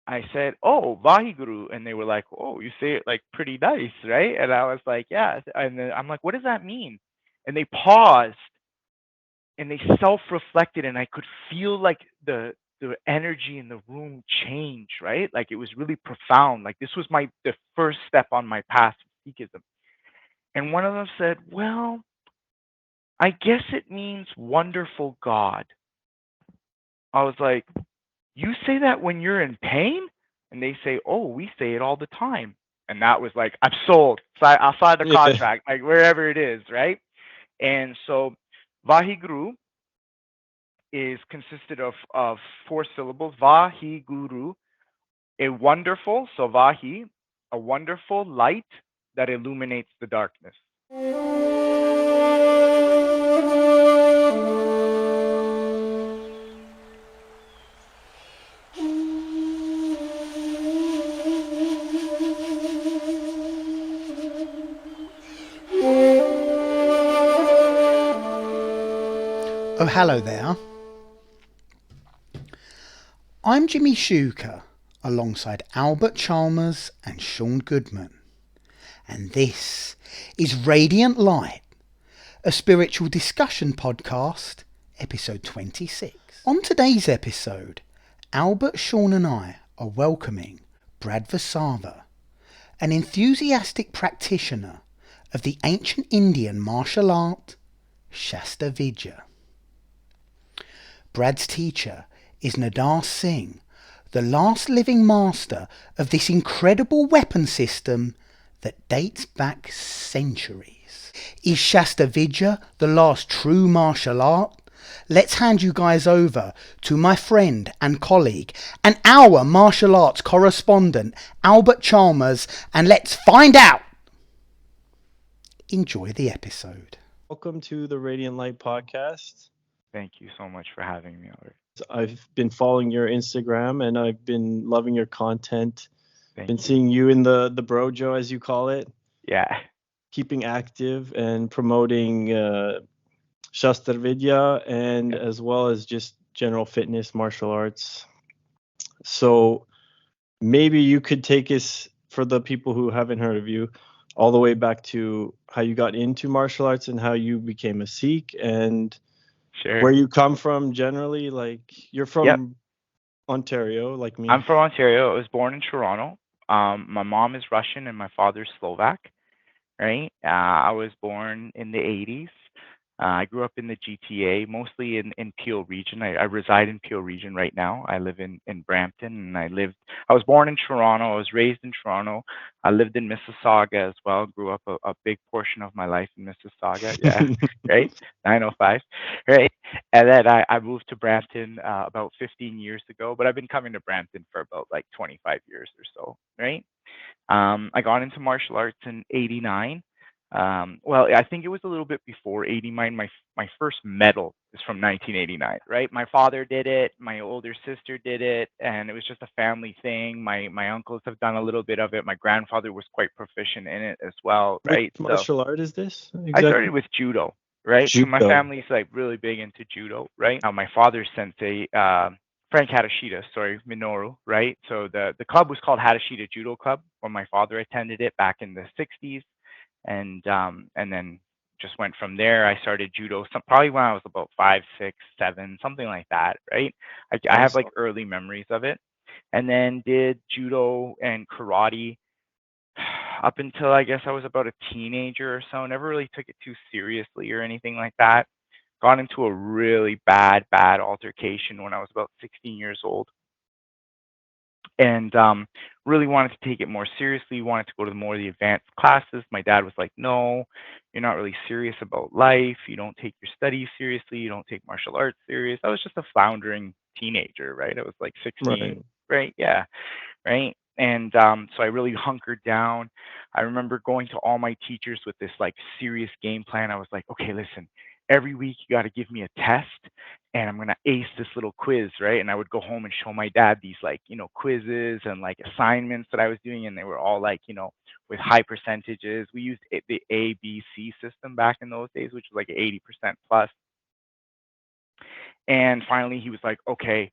I said, "Oh, Vaheguru," and they were like, "Oh, you say it like pretty nice, right?" And I was like, "Yeah." And then I'm like, "What does that mean?" And they paused and they self-reflected, and I could feel like the energy in the room change, right? Like it was really profound. Like this was the first step on my path to Sikhism. And one of them said, "Well, I guess it means wonderful God." I was like, "You say that when you're in pain?" And they say, "Oh, we say it all the time." And that was like, I'm sold. I'll sign the Yeah. contract, like wherever it is, right? And so Vaheguru is consisted of four syllables. Vaheguru, a wonderful, so Vahi, a wonderful light that illuminates the darkness. Oh, hello there. I'm Jimmy Shuker, alongside Albert Chalmers and Sean Goodman. And this is Radiant Light, a spiritual discussion podcast, episode 26. On today's episode, Albert, Sean and I are welcoming Brad Varsava, an enthusiastic practitioner of the ancient Indian martial art, Shastar Vidya. Brad's teacher is Nidar Singh, the last living master of this incredible weapon system that dates back centuries. Is Shastar Vidya the last true martial art? Let's hand you guys over to my friend and colleague and our martial arts correspondent, Albert Chalmers, and let's find out! Enjoy the episode. Welcome to the Radiant Light podcast. Thank you so much for having me, Albert. I've been following your Instagram and I've been loving your content. Thank Been you. seeing you in the brojo, as you call it, Yeah. keeping active and promoting Shastar Vidya and Yeah. as well as just general fitness, martial arts. So maybe you could take us, for the people who haven't heard of you, all the way back to how you got into martial arts and how you became a Sikh and where Sure. you come from generally. Like you're Yep. from Ontario, like I'm me. from Ontario. I was born in Toronto. My mom is Russian and my father's Slovak, right? I was born in the 80s. I grew up in the GTA, mostly in Peel region. I reside in Peel region right now. I live in Brampton, and I was born in Toronto. I was raised in Toronto. I lived in Mississauga as well. Grew up a big portion of my life in Mississauga. Yeah, right. 905, right. And then I moved to Brampton about 15 years ago. But I've been coming to Brampton for about like 25 years or so, right? I got into martial arts in '89. Well, I think it was a little bit before '89. My first medal is from 1989, right? My father did it, my older sister did it, and it was just a family thing. My uncles have done a little bit of it. My grandfather was quite proficient in it as well, Which right? So martial art is this I started exactly? with judo, right? So my Judo. family's like really big into judo, right? My father's sensei, Frank Hadashida, sorry, Minoru, right? So the club was called Hadashida Judo Club when my father attended it back in the '60s, and then just went from there. I started judo probably when I was about 5, 6, 7, something like that, right? I have like Awesome. early memories of it, and then did judo and karate up until I guess I was about a teenager or so. Never really took it too seriously or anything like that. Got into a really bad altercation when I was about 16 years old, and really wanted to take it more seriously. Wanted to go to more of the advanced classes. My dad was like, "No, you're not really serious about life. You don't take your studies seriously. You don't take martial arts serious." I was just a floundering teenager, right? I was like 16, Right. right? Yeah, right. And so I really hunkered down. I remember going to all my teachers with this like serious game plan. I was like, "Okay, listen, every week you got to give me a test, and I'm gonna ace this little quiz, right?" And I would go home and show my dad these like quizzes and like assignments that I was doing, and they were all like with high percentages. We used the ABC system back in those days, which was like 80% plus. And finally, he was like, "Okay,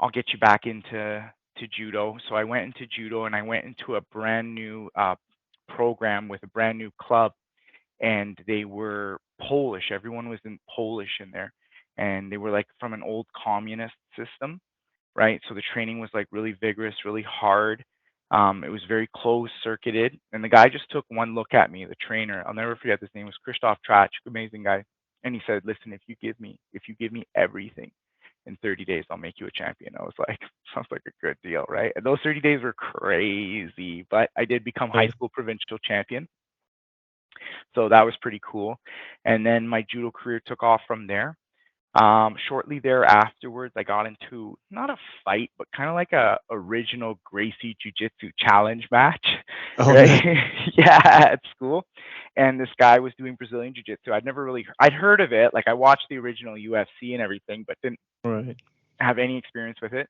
I'll get you back into to judo. So I went into judo, and I went into a brand new program with a brand new club, and they were Polish. Everyone was in Polish in there, and they were like from an old communist system, right? So the training was like really vigorous, really hard. It was very closed circuited, and the guy just took one look at me. The trainer, I'll never forget. His name was Christoph Trach, amazing guy, and he said, "Listen, if you give me everything in 30 days, I'll make you a champion." I was like, "Sounds like a good deal, right?" And those 30 days were crazy, but I did become high Right. school provincial champion, so that was pretty cool. And then my judo career took off from there. Shortly there afterwards, I got into not a fight, but kind of like a original Gracie Jiu-Jitsu challenge match, Oh, right? nice. Yeah, at school. And this guy was doing Brazilian Jiu-Jitsu. I'd heard of it, like I watched the original UFC and everything, but didn't Right. have any experience with it.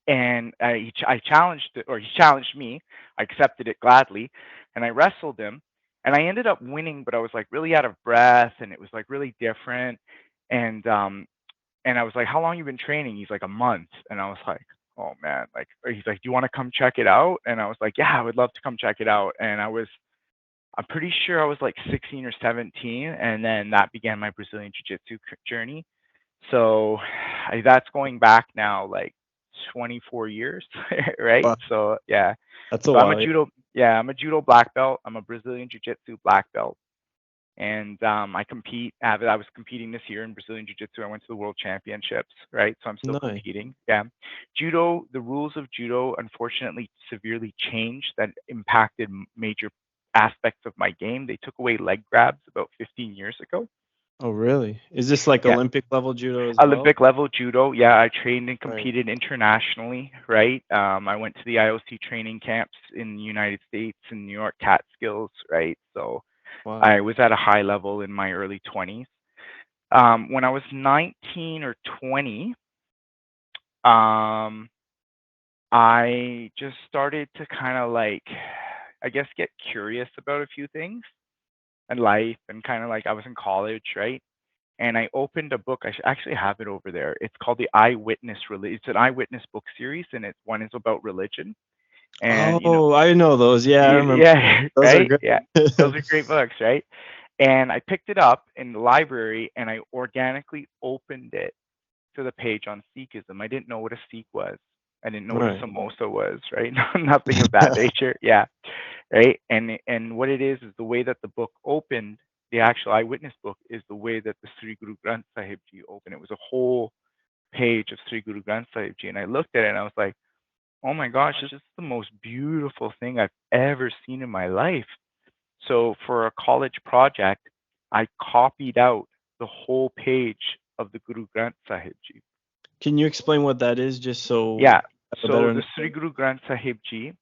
And I challenged it, or he challenged me. I accepted it gladly, and I wrestled him, and I ended up winning. But I was like really out of breath, and it was like really different. And I was like, "How long you been training?" He's like, "A month." And I was like, "Oh man!" Like, he's like, "Do you want to come check it out?" And I was like, "Yeah, I would love to come check it out." And I'm pretty sure I was like 16 or 17, and then that began my Brazilian Jiu-Jitsu journey. So that's going back now like 24 years, right? Wow. So yeah. That's a So while. I'm a judo black belt. I'm a Brazilian jiu-jitsu black belt. And I was competing this year in Brazilian jiu-jitsu. I went to the world championships, right? So I'm still Nice. competing. Yeah. Judo, the rules of judo unfortunately severely changed that impacted major aspects of my game. They took away leg grabs about 15 years ago. Oh, really? Is this like Yeah. Olympic level judo as well? Olympic level judo. Yeah, I trained and Right. competed internationally, right? I went to the IOC training camps in the United States and New York Catskills, right? So Wow. I was at a high level in my early 20s. When I was 19 or 20, um, I just started to kind of like, I guess, get curious about a few things in life, and kind of like I was in college, right? And I opened a book. I actually have it over there. It's called the Eyewitness Religion. It's an eyewitness book series, and one is about religion. And Oh, I know those. Yeah, I remember. yeah, Those are right, great. yeah, those are great books, right? And I picked it up in the library, and I organically opened it to the page on Sikhism. I didn't know what a Sikh was. I didn't know what a Right. samosa was, right? Nothing of that nature. Yeah, right. And what it is the way that the book opened, the actual eyewitness book, is the way that the Sri Guru Granth Sahib Ji opened. It was a whole page of Sri Guru Granth Sahib Ji, and I looked at it and I was like, "Oh my gosh, this is the most beautiful thing I've ever seen in my life." So for a college project, I copied out the whole page of the Guru Granth Sahib Ji. Can you explain what that is, just so Yeah. I have a better So the Sri understanding? Guru Granth Sahib Ji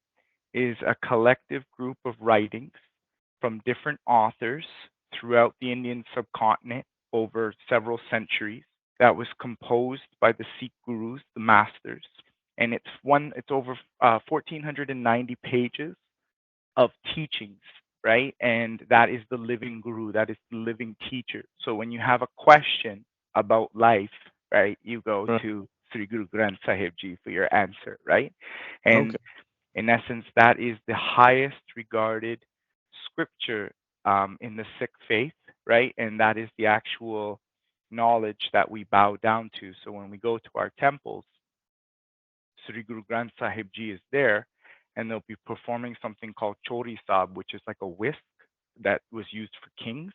is a collective group of writings from different authors throughout the Indian subcontinent over several centuries that was composed by the Sikh gurus, the masters. And it's over 1490 pages of teachings, right? And that is the living guru, that is the living teacher. So when you have a question about life, right, you go Right. to Sri Guru Granth Sahib Ji for your answer, right? And Okay. in essence, that is the highest regarded scripture in the Sikh faith, right? And that is the actual knowledge that we bow down to. So when we go to our temples, Sri Guru Granth Sahib Ji is there, and they'll be performing something called Chori Sab, which is like a whisk that was used for kings,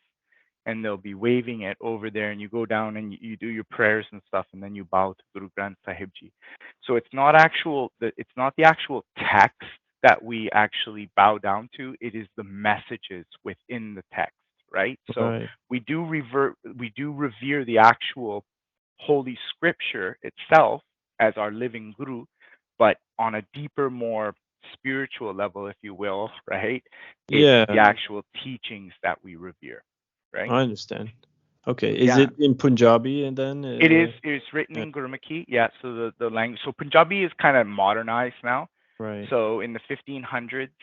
and they'll be waving it over there, and you go down and you do your prayers and stuff, and then you bow to Guru Granth Sahib Ji. So it's not the actual text that we actually bow down to. It is the messages within the text, right? So Right. we do revere the actual holy scripture itself as our living guru, but on a deeper, more spiritual level, if you will, right? It's the Yeah, actual teachings that we revere, right? I understand. Okay. Is Yeah. it in Punjabi and then? It's written Yeah. in Gurmukhi. Yeah, so the language, so Punjabi is kind of modernized now. Right. So in the 1500s,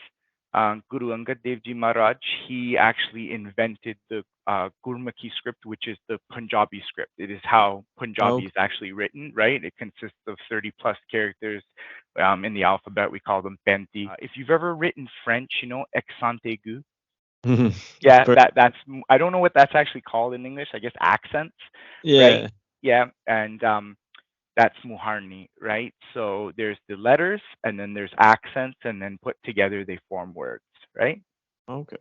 Guru Angad Dev Ji Maharaj, he actually invented the Gurmukhi script, which is the Punjabi script. It is how Punjabi Okay. is actually written, right? It consists of 30 plus characters. In the alphabet, we call them penti. If you've ever written French, you know, accent aigu. Of Yeah, course. that's I don't know what that's actually called in English. I guess accents, right? Yeah. Yeah, and that's Muharni, right? So there's the letters, and then there's accents, and then put together they form words, right? Okay.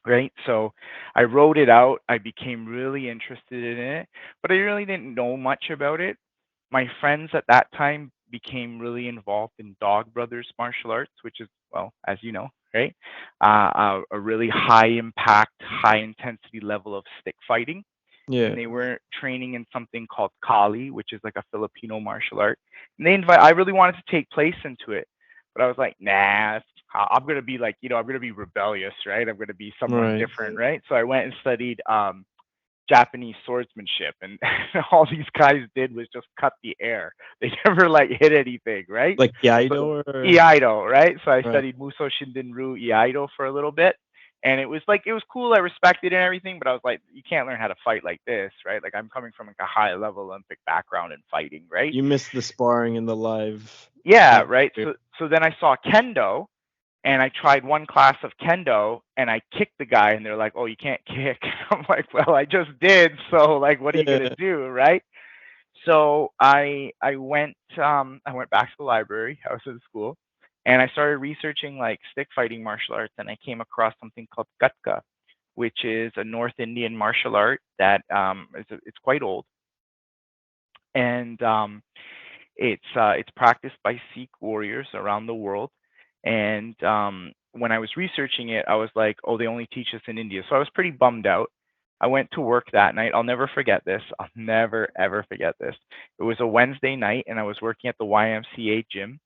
Right. So I wrote it out. I became really interested in it, but I really didn't know much about it. My friends at that time became really involved in Dog Brothers martial arts, which is, well, as you know, right? A really high impact, high intensity level of stick fighting, and Yeah. they were training in something called Kali, which is like a Filipino martial art. And they invite. I really wanted to take place into it, but I was like, nah. I'm gonna be like, I'm gonna be rebellious, right? I'm gonna be someone Right. different, right? So I went and studied Japanese swordsmanship, and all these guys did was just cut the air. They never like hit anything, right? Like So Yaido or Iaido, right? So I right. studied Muso Shindenru Iaido for a little bit, and it was cool. I respected it and everything, but I was like, you can't learn how to fight like this, right? Like I'm coming from like a high level Olympic background in fighting, right? You missed the sparring and the live Yeah, right. atmosphere. So then I saw kendo, and I tried one class of kendo, and I kicked the guy, and they're like, "Oh, you can't kick." I'm like, "Well, I just did, so like, what are you gonna Yeah. do, right?" So I went back to the library. I was in school, and I started researching like stick fighting martial arts, and I came across something called Gatka, which is a North Indian martial art that it's quite old, and it's practiced by Sikh warriors around the world. And when I was researching it, I was like, oh, they only teach this in India. So I was pretty bummed out. I went to work that night. I'll never forget this. I'll never, ever forget this. It was a Wednesday night, and I was working at the YMCA gym.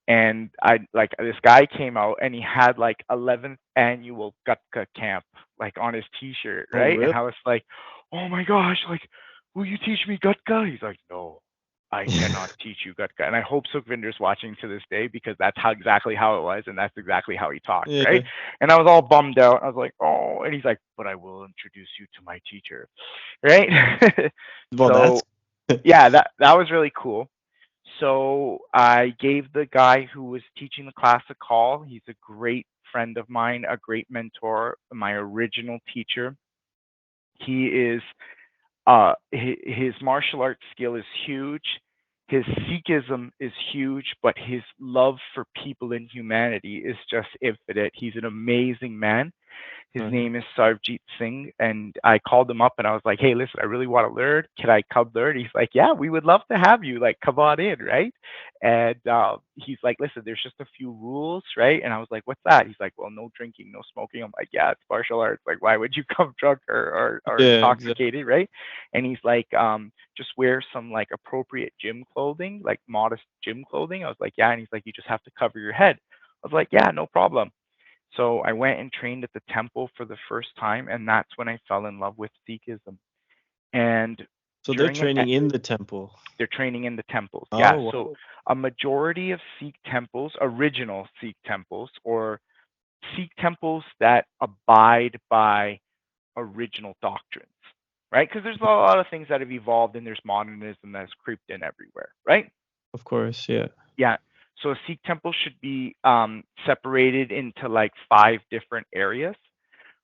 And I like this guy came out, and he had like 11th annual Gatka camp like on his T-shirt, Oh, right? And really? I was like, oh my gosh, like, will you teach me Gatka? He's like, no, I cannot teach you Gatka. And I hope Sukhvinder's watching to this day, because that's how exactly how it was, and that's exactly how he talked, right? Yeah. And I was all bummed out. I was like, oh, and he's like, but I will introduce you to my teacher, right? Well, that's So yeah, that was really cool. So I gave the guy who was teaching the class a call. He's a great friend of mine, a great mentor, my original teacher. He is his martial arts skill is huge. His Sikhism is huge, but his love for people and humanity is just infinite. He's an amazing man. His right. name is Sarvjit Singh, and I called him up and I was like, "Hey, listen, I really want to learn. Can I come learn?" He's like, "Yeah, we would love to have you. Like, come on in, right?" And he's like, "Listen, there's just a few rules, right?" And I was like, "What's that?" He's like, "Well, no drinking, no smoking." I'm like, "Yeah, it's martial arts. Like, why would you come drunk or Yeah, exactly. intoxicated, right?" And he's like, "Just wear some like appropriate gym clothing, like modest gym clothing." I was like, "Yeah," and he's like, "You just have to cover your head." I was like, "Yeah, no problem." So I went and trained at the temple for the first time, and that's when I fell in love with Sikhism. And So they're during an training in the temple. they're training in the temples. Yeah. Oh, So wow. a majority of Sikh temples, original Sikh temples, or Sikh temples that abide by original doctrines, right? Because there's a lot of things that have evolved, and there's modernism that's creeped in everywhere, right? Of course, yeah. Yeah. So a Sikh temple should be separated into like five different areas,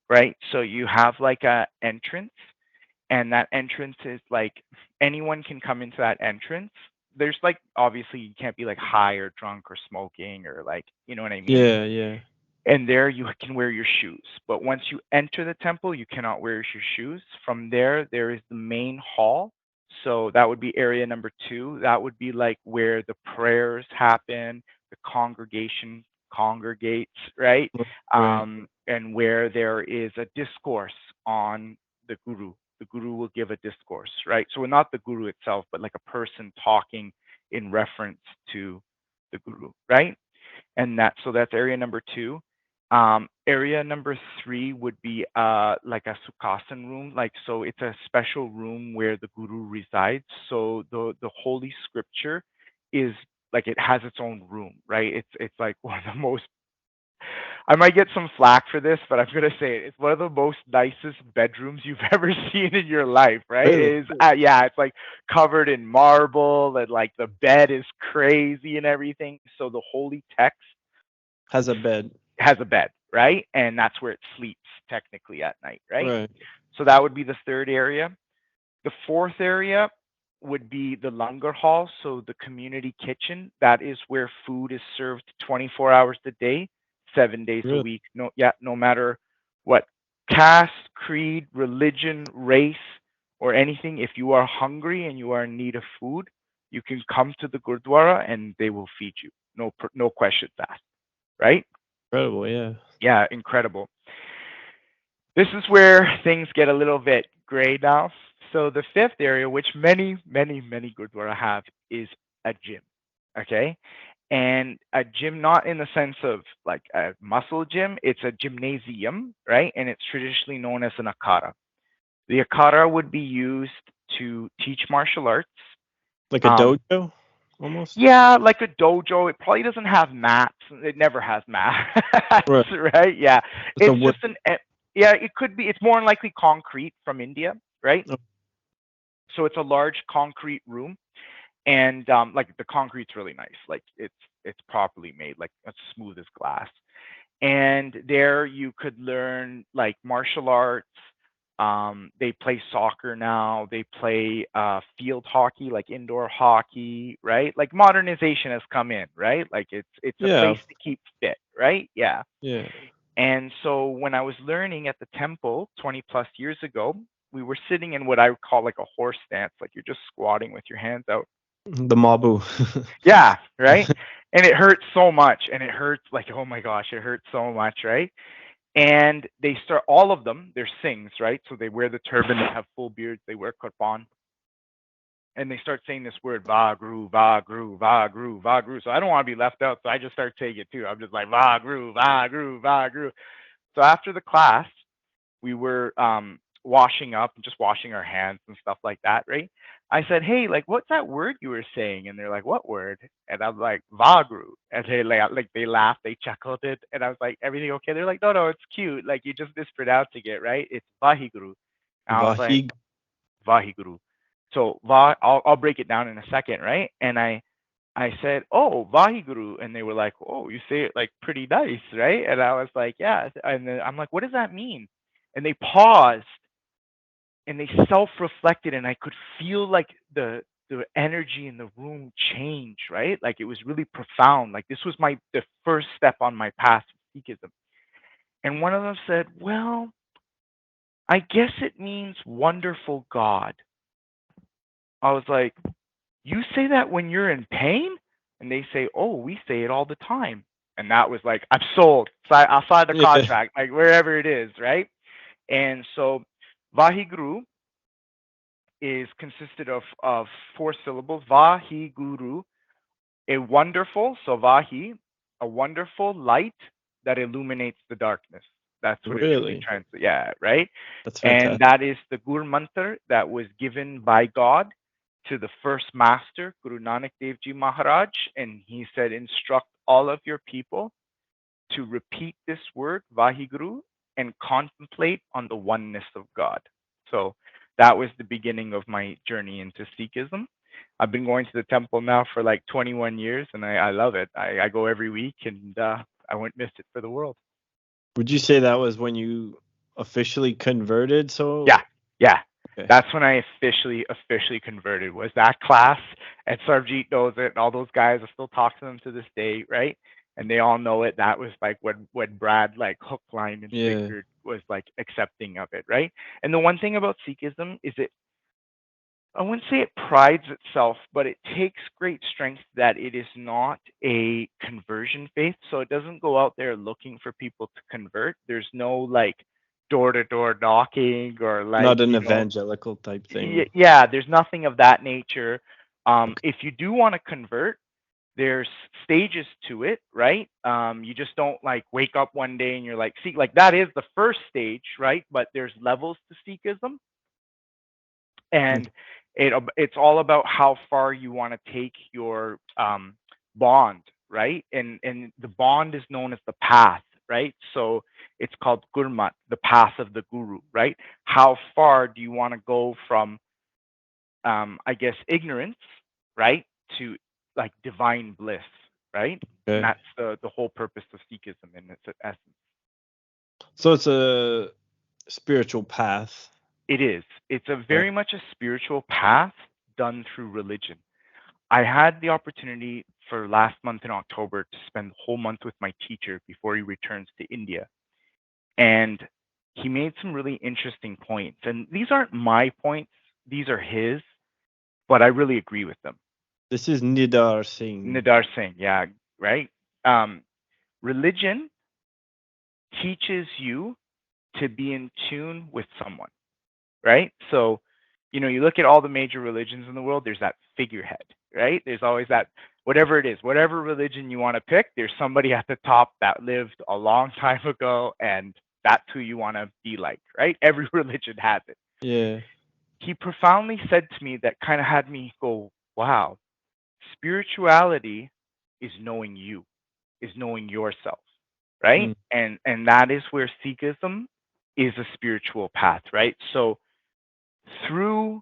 right? So you have like a entrance, and that entrance is like anyone can come into that entrance. There's like obviously you can't be like high or drunk or smoking or like, you know what I mean? Yeah, yeah. And there you can wear your shoes. But once you enter the temple, you cannot wear your shoes. From there, there is the main hall. So that would be area number two. That would be like where the prayers happen, the congregation congregates, right? Right. And where there is a discourse on the guru. The guru will give a discourse, right? So not the guru itself, but like a person talking in reference to the guru, right? And that's area number two. Area number three would be like a sukhasan room, like so it's a special room where the guru resides. So the holy scripture is like it has its own room, right? It's like one of the most I might get some flack for this, but I'm gonna say it. It's one of the most nicest bedrooms you've ever seen in your life, right? Really? It is, yeah, it's like covered in marble, and like the bed is crazy and everything. So the holy text Has a bed. has a bed, right? And that's where it sleeps technically at night, right? Right. So that would be the third area. The fourth area would be the langar hall, so the community kitchen. That is where food is served 24 hours a day, 7 days a Really? week. No, yeah, no matter what caste, creed, religion, race, or anything. If you are hungry and you are in need of food, you can come to the gurdwara and they will feed you. No questions asked. Right? Incredible. Yeah. Yeah, incredible. This is where things get a little bit gray now. So the fifth area, which many Gurdwara have, is a gym. Okay, and a gym not in the sense of like a muscle gym. It's a gymnasium, right? And it's traditionally known as an akara. The akara would be used to teach martial arts. Like a Um, dojo, almost. yeah, like a dojo. It probably doesn't have mats. It never has mats, Right. right? Yeah, It's a it's wood. just yeah. It could be. It's more than likely concrete from India, right? Oh, So it's a large concrete room, and like the concrete's really nice. Like it's properly made, like it's smooth as glass. And there you could learn like martial arts. They play soccer now. They play field hockey, like indoor hockey, right? Like modernization has come in, right? Like it's a yeah. place to keep fit, right? Yeah. Yeah. And so when I was learning at the temple 20 plus years ago, we were sitting in what I would call like a horse stance, like you're just squatting with your hands out. The Mabu. Yeah, right? And it hurts so much, and it hurts like, oh my gosh, it hurts so much, right? And they start, all of them, they're Singhs, right? So they wear the turban, they have full beards, they wear kurban, and they start saying this word Vagru, Vagru, Vagru, Vagru. So I don't want to be left out, so I just start saying it too. I'm just like Vagru, Vagru, Vagru. So after the class, we were washing up and just washing our hands and stuff like that, right? I said, "Hey, like, what's that word you were saying?" And they're like, "What word?" And I'm like, "Vagru." And they laughed, they chuckled it, and I was like, "Everything okay?" They're like, "No, it's cute. Like, you're just mispronouncing it, right? It's Vahiguru." And I was like, Vahig. Vahiguru. So I'll break it down in a second, right? And I said, "Oh, Vahiguru," and they were like, "Oh, you say it like pretty nice, right?" And I was like, "Yeah." And then I'm like, "What does that mean?" And they paused and they self-reflected, and I could feel like the energy in the room change, right? Like it was really profound. Like this was the first step on my path to Sikhism. And one of them said, "Well, I guess it means wonderful God." I was like, "You say that when you're in pain?" And they say, "Oh, we say it all the time." And that was like, I'm sold. So I'll sign the Yeah. contract, like wherever it is, right? And so Vahiguru is consisted of four syllables. Vahiguru, a wonderful, so Vahi, a wonderful light that illuminates the darkness. That's what it truly Really. translates. Yeah, right. That's And fantastic. that is the Gur Mantar that was given by God to the first master, Guru Nanak Dev Ji Maharaj. And he said, instruct all of your people to repeat this word, Vahiguru, and contemplate on the oneness of God. So that was the beginning of my journey into Sikhism. I've been going to the temple now for like 21 years, and I love it. I go every week, and I wouldn't miss it for the world. Would you say that was when you officially converted? Yeah, So, yeah. okay. That's when I officially converted. Was that class, and Sarvjeet knows it, and all those guys. I still talk to them to this day, right? And they all know it. That was like when Brad like hook, line, and Yeah. sinker was like accepting of it, right? And the one thing about Sikhism is I wouldn't say it prides itself, but it takes great strength that it is not a conversion faith. So it doesn't go out there looking for people to convert. There's no like door to door knocking or like, Not an evangelical type thing. yeah, there's nothing of that nature. Okay. If you do want to convert, there's stages to it, right? You just don't like wake up one day and you're like, see, like that is the first stage, right? But there's levels to Sikhism, and it's all about how far you want to take your bond, right? And the bond is known as the path. right? So it's called Gurmat, the path of the guru, right? How far do you want to go from, I guess, ignorance, right, to like divine bliss, right? And Okay. that's the whole purpose of Sikhism in its essence. So it's a spiritual path. It is. It's a Yeah. very much a spiritual path done through religion. I had the opportunity for last month in October to spend the whole month with my teacher before he returns to India. And he made some really interesting points. And these aren't my points, these are his, but I really agree with them. This is Nidar Singh. Nidar Singh, yeah, right? Um, religion teaches you to be in tune with someone, right? So, you look at all the major religions in the world, there's that figurehead, right? There's always that, whatever it is, whatever religion you want to pick, there's somebody at the top that lived a long time ago, and that's who you want to be like, right? Every religion has it. Yeah. He profoundly said to me that kind of had me go, wow, spirituality is knowing you, is knowing yourself, right? Mm. And that is where Sikhism is a spiritual path, right? So through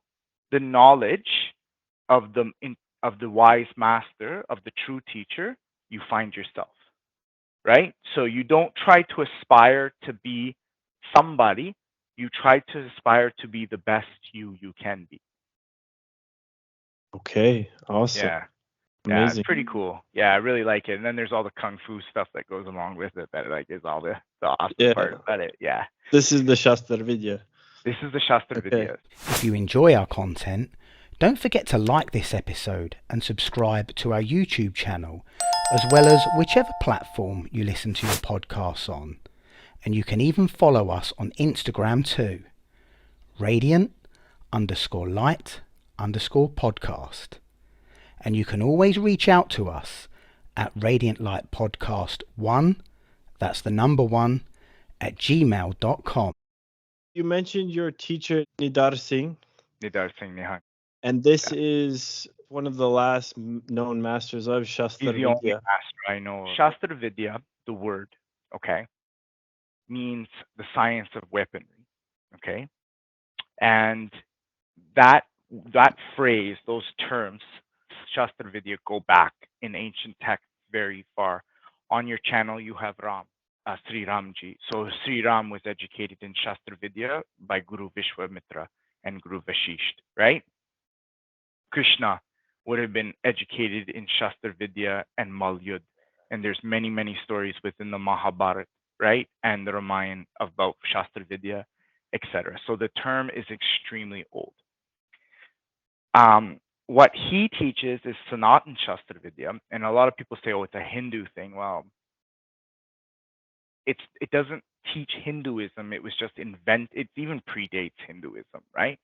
the knowledge of the wise master, of the true teacher, you find yourself, right? So you don't try to aspire to be somebody, you try to aspire to be the best you can be. Okay. Awesome. Yeah. Yeah, it's Amazing. pretty cool. Yeah, I really like it. And then there's all the kung fu stuff that goes along with it that like is all the awesome Yeah. part about it. Yeah. This is the Shastar Vidya. This is the Shastar Okay. Vidya. If you enjoy our content, don't forget to like this episode and subscribe to our YouTube channel, as well as whichever platform you listen to your podcasts on. And you can even follow us on Instagram too. Radiant_light_podcast. And you can always reach out to us at radiantlightpodcast1, that's the number 1, at gmail.com. You mentioned your teacher Nidar Singh, Nidar Singh Nihang. and this is one of the last known masters of He's Shastar the only Vidya. master I know of. Shastra Vidya, the word, okay, means the science of weaponry, okay? And that that phrase, those terms, Shastra Vidya, go back in ancient texts very far. On your channel, you have Sri Ramji. So Sri Ram was educated in Shastra Vidya by Guru Vishwamitra and Guru Vashisht, right? Krishna would have been educated in Shastra Vidya and Malyud. And there's many, many stories within the Mahabharata, right? And the Ramayana about Shastra Vidya, etc. So the term is extremely old. What he teaches is Sanatan Shastra Vidya, and a lot of people say, "Oh, it's a Hindu thing." Well, it doesn't teach Hinduism. It was just It even predates Hinduism, right?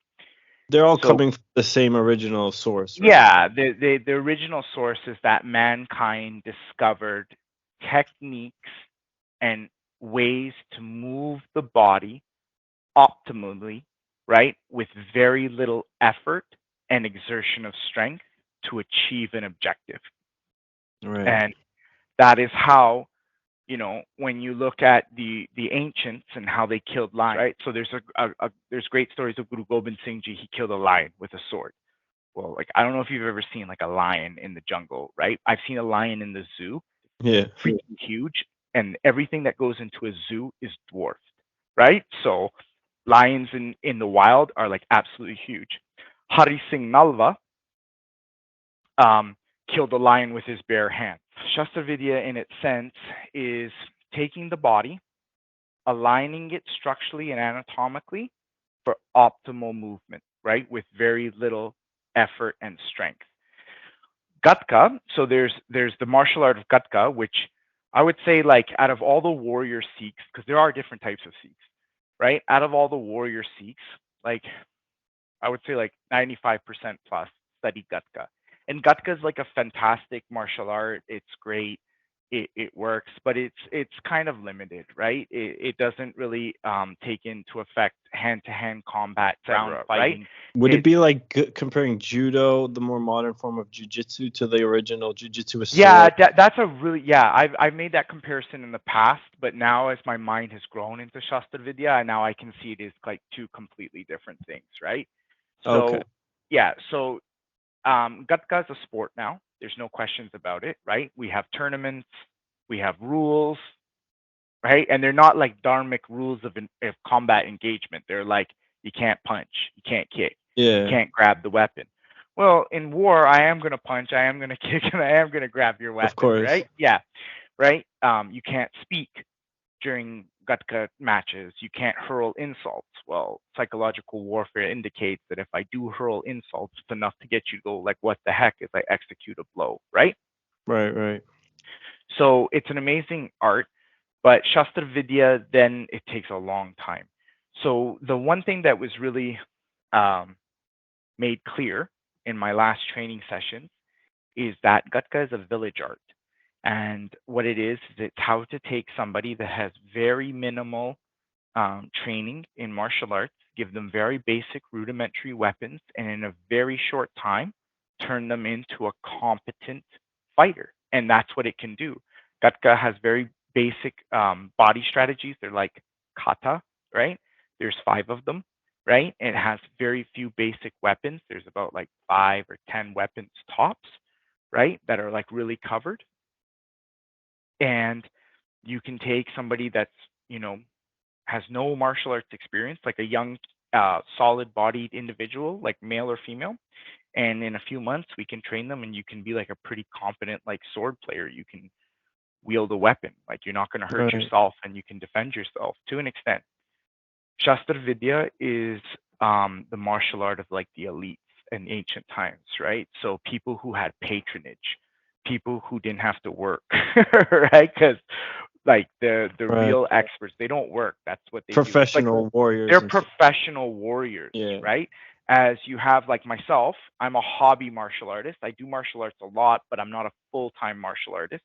They're all So coming from the same original source, right? yeah, the original source is that mankind discovered techniques and ways to move the body optimally, right, with very little effort and exertion of strength to achieve an objective. Right. And that is how, when you look at the ancients and how they killed lions, right? So there's great stories of Guru Gobind Singh Ji. He killed a lion with a sword. Well, like, I don't know if you've ever seen like a lion in the jungle, right? I've seen a lion in the zoo, Yeah. freaking huge, and everything that goes into a zoo is dwarfed, right? So lions in the wild are like absolutely huge. Hari Singh Nalva killed a lion with his bare hands. Shastra Vidya, in its sense, is taking the body, aligning it structurally and anatomically for optimal movement, right? With very little effort and strength. Gatka, so there's the martial art of Gatka, which I would say, like, out of all the warrior Sikhs, because there are different types of Sikhs, right? Out of all the warrior Sikhs, like, I would say like 95% plus study Gatka. And Gatka is like a fantastic martial art. It's great. it works, but it's kind of limited, right? It doesn't really take into effect hand-to-hand combat, ground etc., right? fighting. Would it It's be like comparing judo, the more modern form of jujitsu, to the original jujitsu with yeah, sword? that's a really yeah. I've made that comparison in the past, but now as my mind has grown into Shastar Vidya, and now I can see it is like two completely different things, right? Okay. So yeah, so Gatka is a sport now. There's no questions about it, right? We have tournaments, we have rules, right? And they're not like dharmic rules of combat engagement. They're like you can't punch, you can't kick, you Yeah, can't grab the weapon. Well, in war, I am going to punch, I am going to kick, and I am going to grab your of weapon, course. right? Yeah, right. You can't speak during Gatka matches. You can't hurl insults. Well, psychological warfare indicates that if I do hurl insults, it's enough to get you to go like, what the heck if I execute a blow, right? Right, right. So it's an amazing art, but Shastar Vidya, then it takes a long time. So the one thing that was really um, made clear in my last training session is that Gatka is a village art. And what it is it's how to take somebody that has very minimal training in martial arts, give them very basic rudimentary weapons, and in a very short time, turn them into a competent fighter. And that's what it can do. Gatka has very basic body strategies. They're like kata, right? There's 5 of them, right? And it has very few basic weapons. There's about like 5 or 10 weapons tops, right? That are like really covered. And you can take somebody that's, you know, has no martial arts experience, like a young, solid bodied individual, like male or female. And in a few months, we can train them and you can be like a pretty competent, like sword player. You can wield a weapon, like you're not going to hurt Right. yourself and you can defend yourself to an extent. Shastar Vidya is the martial art of like the elites in ancient times, right? So people who had patronage, people who didn't have to work, right? Because like the Right. real experts, they don't work. That's what they do. It's like Professional warriors they're and stuff. professional warriors, Yeah. right? As you have like myself, I'm a hobby martial artist. I do martial arts a lot, but I'm not a full-time martial artist,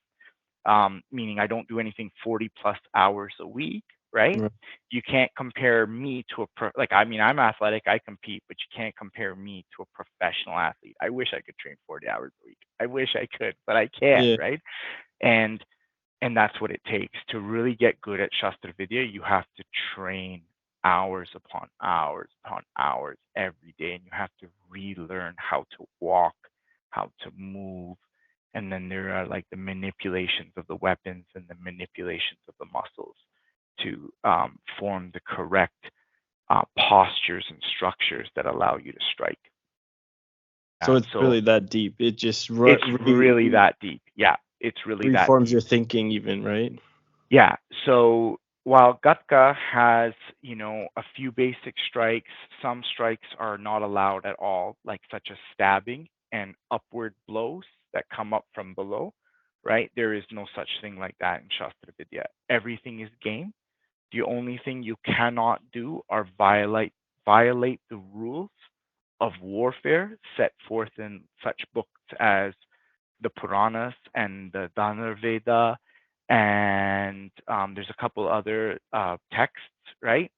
meaning I don't do anything 40 plus hours a week, right? Right. You can't compare me to a like I mean I'm athletic, I compete, but you can't compare me to a professional athlete. I wish I could train 40 hours a week. I wish I could, but I can't, Yeah. right? And that's what it takes to really get good at Shastra Vidya. You have to train hours upon hours every day, and you have to relearn how to walk, how to move, and then there are like the manipulations of the weapons and the manipulations of the muscles to form the correct postures and structures that allow you to strike. So it's So really that deep. It just it's really that deep. Yeah, it's really that reforms deep. your thinking even, right? Yeah. So while Gatka has, you know, a few basic strikes, some strikes are not allowed at all, like such as stabbing and upward blows that come up from below, right? There is no such thing like that in Shastra Vidya. Everything is game. The only thing you cannot do are violate the rules of warfare set forth in such books as the Puranas and the Dhanurveda, and there's a couple other texts, right?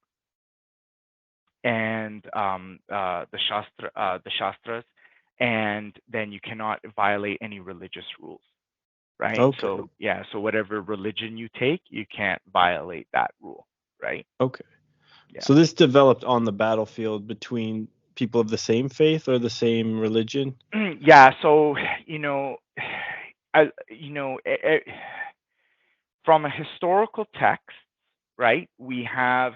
And the Shastras, and then you cannot violate any religious rules, right? Okay. So yeah, so whatever religion you take, you can't violate that rule, right? Okay. Yeah. So this developed on the battlefield between people of the same faith or the same religion? Yeah. So you know, you know, from a historical text, right? We have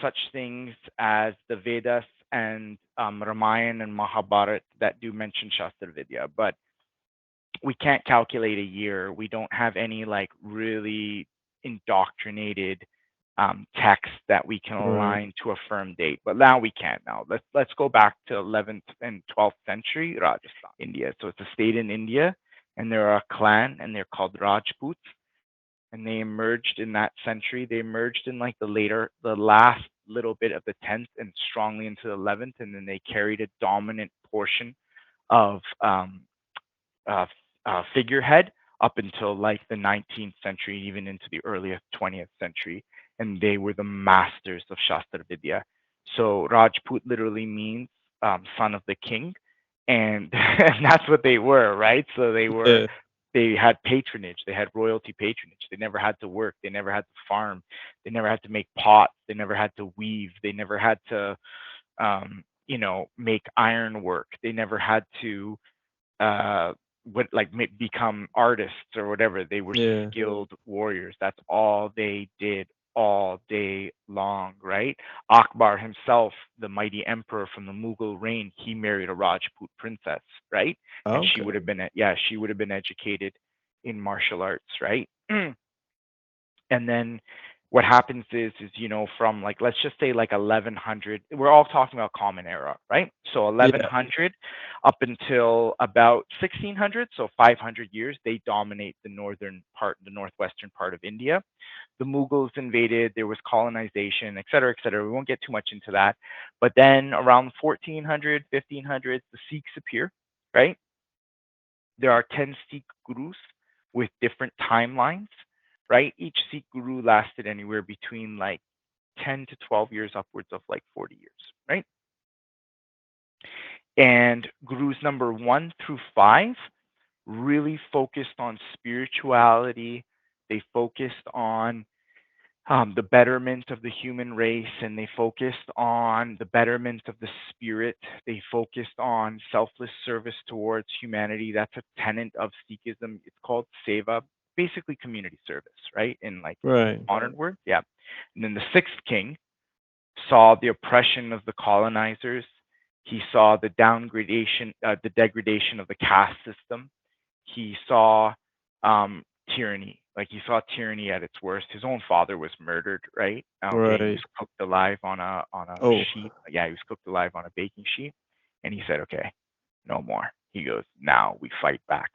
such things as the Vedas and Ramayana and Mahabharata that do mention Shastra Vidya, but we can't calculate a year. We don't have any like really indoctrinated text that we can Right. align to a firm date. But now we can. Now let's go back to 11th and 12th century Rajasthan, India. So it's a state in India, and there are a clan, and they're called Rajputs, and they emerged in that century. They emerged in like the last little bit of the 10th and strongly into the 11th, and then they carried a dominant portion of uh, figurehead up until like the 19th century, even into the earliest 20th century, and they were the masters of Shastar Vidya. So Rajput literally means son of the king, and and that's what they were, right? So Yeah. they had patronage, they had royalty patronage. They never had to work, they never had to farm, they never had to make pots, they never had to weave, they never had to make iron work. They never had to uh, become artists or whatever. They were Yeah. skilled warriors. That's all they did all day long, right? Akbar himself, the mighty emperor from the Mughal reign, he married a Rajput princess, right? And she would Okay. have been, yeah, she would have been educated in martial arts, right? And then what happens is from like, let's just say like 1100, we're all talking about common era, right? So Yeah. 1100 up until about 1600, so 500 years, they dominate the northern part, the northwestern part of India. The Mughals invaded, there was colonization, et cetera, et cetera. We won't get too much into that. But then around 1400, 1500s, the Sikhs appear, right? There are 10 Sikh gurus with different timelines, right? Each Sikh guru lasted anywhere between like 10 to 12 years, upwards of like 40 years, right? And gurus number 1 through 5 really focused on spirituality. They focused on the betterment of the human race, and they focused on the betterment of the spirit. They focused on selfless service towards humanity. That's a tenet of Sikhism. It's called seva, basically community service, right? In like Right. modern words, yeah. And then the sixth king saw the oppression of the colonizers. He saw the degradation of the caste system. He saw tyranny. Like he saw tyranny at its worst. His own father was murdered, right? Okay, he was Right. cooked alive on a Oh. sheet. Yeah, he was cooked alive on a baking sheet, and he said, "Okay, no more." He goes, "Now we fight back."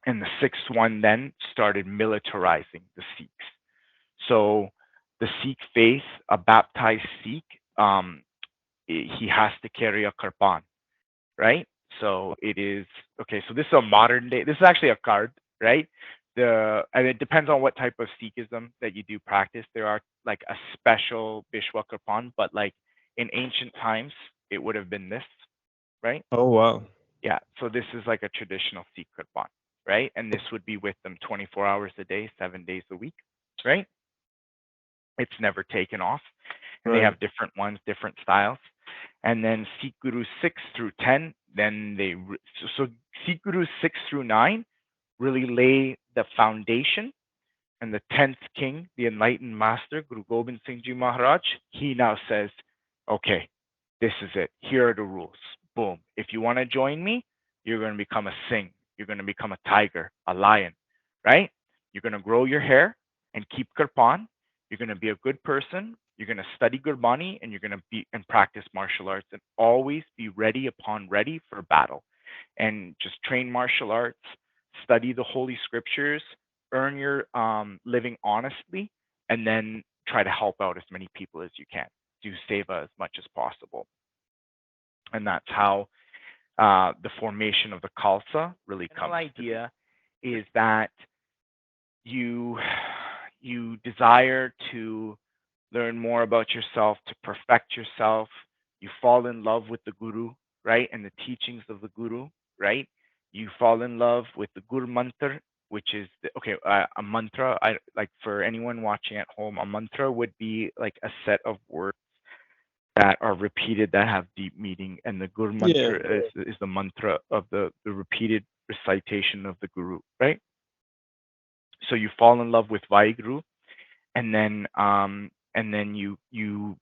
And the sixth one then started militarizing the Sikhs. So the Sikh faith, a baptized Sikh, he has to carry a kirpan, right? So it is okay. So this is a modern day. This is actually a card, right? And it depends on what type of Sikhism that you do practice. There are like a special Bishwa kirpan, but like in ancient times, it would have been this, right? Oh wow. Yeah. So this is like a traditional Sikh kirpan, right? And this would be with them 24 hours a day, 7 days a week, right? It's never taken off, and they Right. have different ones, different styles. And then Sikh Guru 6 through 10, then so Sikh Guru 6 through 9 really lay the foundation. And the 10th king, the enlightened master, Guru Gobind Singh Ji Maharaj, he now says, okay, this is it. Here are the rules. Boom. If you want to join me, you're going to become a Singh. You're going to become a tiger, a lion, right? You're going to grow your hair and keep kirpan. You're going to be a good person. You're going to study Gurbani, and you're going to be and practice martial arts, and always be ready upon ready for battle. And just train martial arts, study the holy scriptures, earn your living honestly, and then try to help out as many people as you can. Do seva as much as possible. And that's how the formation of the Khalsa really comes. The idea is that you you desire to learn more about yourself, to perfect yourself. You fall in love with the guru, right, and the teachings of the guru, right. You fall in love with the Gur Mantra, which is a mantra. I like for anyone watching at home, a mantra would be like a set of words that are repeated that have deep meaning, and the Gur Yeah. Mantra is the mantra of the repeated recitation of the guru, right. So you fall in love with Vaheguru, and then you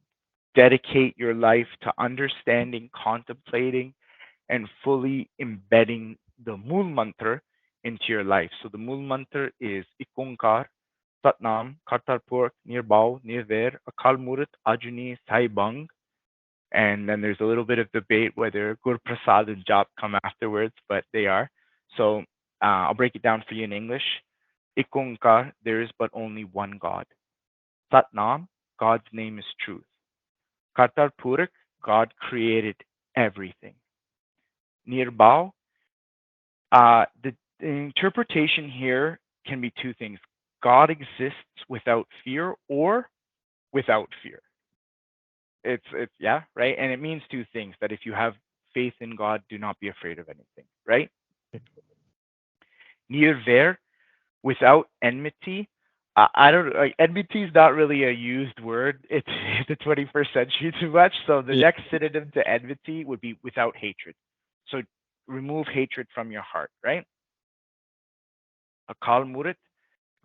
dedicate your life to understanding, contemplating, and fully embedding the Mool Mantra into your life. So the Mool Mantra is Ikonkar, Satnam, Kartarpur, Nirbhau, Nirvair, Akal Murat, Ajuni, Sai Bang. And then there's a little bit of debate whether Gur Prasad and Jap come afterwards, but they are. So I'll break it down for you in English. Ikonkar, there is but only one God. Satnam, God's name is truth. Kartar Purak, God created everything. Nirbhau, The interpretation here can be two things. God exists without fear or without fear. It's yeah, right? And it means two things, that if you have faith in God, do not be afraid of anything, right? Nirver, without enmity. I don't like, enmity is not really a used word. It's the 21st century too much. So the Yeah. next synonym to enmity would be without hatred. So remove hatred from your heart, right? Akal Murit,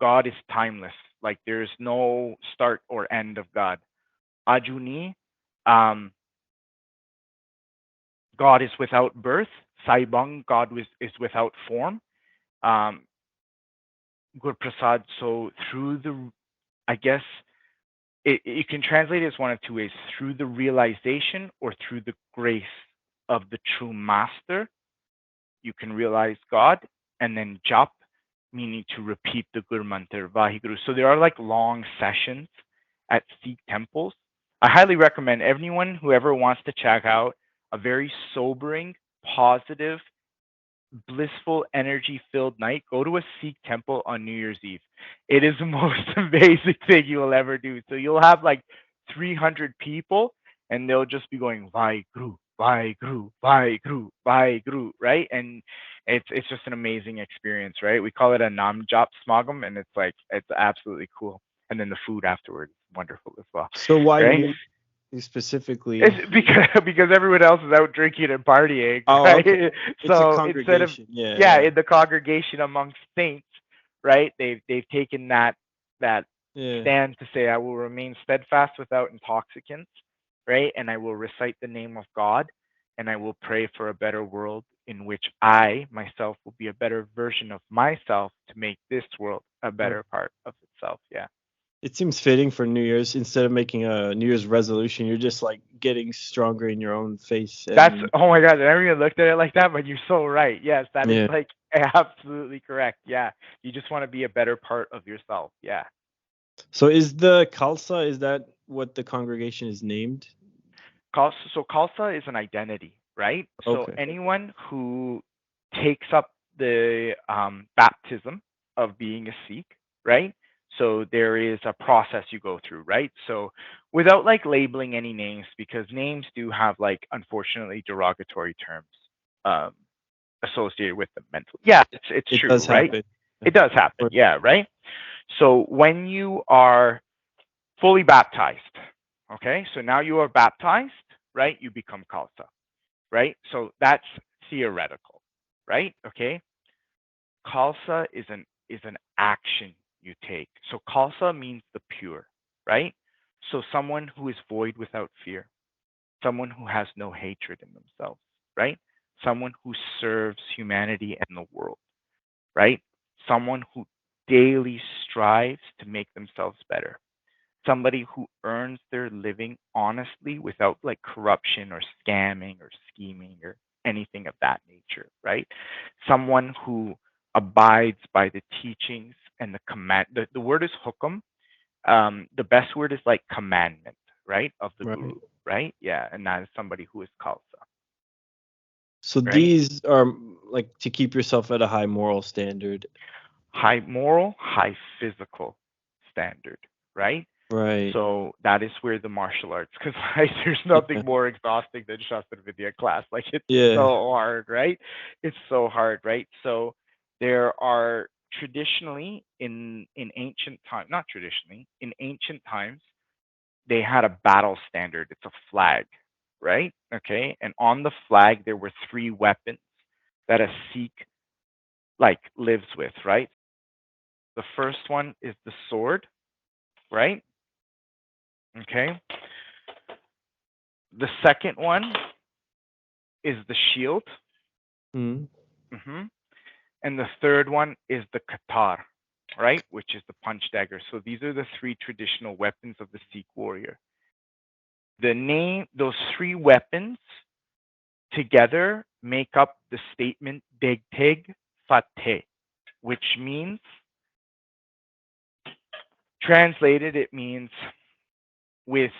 God is timeless. Like there's no start or end of God. Ajuni, um, God is without birth. Saibang, is without form. Um, Gurprasad, so through the, I guess you can translate it as one of two ways: through the realization or through the grace of the true master, you can realize God. And then jap, meaning to repeat the Guru Mantra, Vaheguru. So there are like long sessions at Sikh temples. I highly recommend anyone who ever wants to check out a very sobering, positive, blissful, energy filled night, go to a Sikh temple on New Year's Eve. It is the most amazing thing you will ever do. So you'll have like 300 people and they'll just be going Vaheguru, Vaheguru, Vaheguru, Vaheguru, right? And it's just an amazing experience, right? We call it a Nam Jap Smagam, and it's absolutely cool. And then the food afterwards is wonderful as well, So why right? New specifically? It's because everyone else is out drinking and partying, Oh, right? okay. It's a So instead of, congregation. Yeah, yeah, yeah, in the congregation amongst saints, right? They've taken that yeah. stand to say, I will remain steadfast without intoxicants, right? And I will recite the name of God, and I will pray for a better world in which I myself will be a better version of myself to make this world a Right. better part of itself. Yeah. It seems fitting for New Year's. Instead of making a New Year's resolution, you're just like getting stronger in your own face. That's, And oh my God, I never even looked at it like that, but you're so right. Yes, that is yeah. like absolutely correct. Yeah. You just want to be a better part of yourself. Yeah. So is the Khalsa, is that what the congregation is named? Khalsa is an identity, right? So Okay. anyone who takes up the baptism of being a Sikh, right? So there is a process you go through, right? So without like labeling any names, because names do have like unfortunately derogatory terms um, associated with them mentally. Yeah, it's It true, does right? happen. Yeah. It does happen, Or- yeah, right? So when you are fully baptized, okay, so now you are baptized, right? You become Khalsa, right? So that's theoretical, right? Okay. Khalsa is an action you take. So Khalsa means the pure, right? So someone who is void without fear, someone who has no hatred in themselves, right? Someone who serves humanity and the world, right? Someone who daily strives to make themselves better. Somebody who earns their living honestly without like corruption or scamming or scheming or anything of that nature, right? Someone who abides by the teachings and the command. The word is hukum. The best word is like commandment, right? Of the Right. guru, right? Yeah, and that is somebody who is Khalsa, So right? these are like to keep yourself at a high moral standard. High moral, high physical standard, right? Right. So that is where the martial arts, because like, there's Yeah. nothing more exhausting than Shastar Vidya class. Like it's Yeah. so hard, right? It's so hard, right? So there are traditionally in ancient time, not traditionally, in ancient times, they had a battle standard. It's a flag, right? Okay, and on the flag there were three weapons that a Sikh like lives with, right? The first one is the sword, right? Okay. The second one is the shield. Mm. hmm And the third one is the katar, right? Which is the punch dagger. So these are the three traditional weapons of the Sikh warrior. Those three weapons together make up the statement Deg Teg Fateh, which means, translated, it means with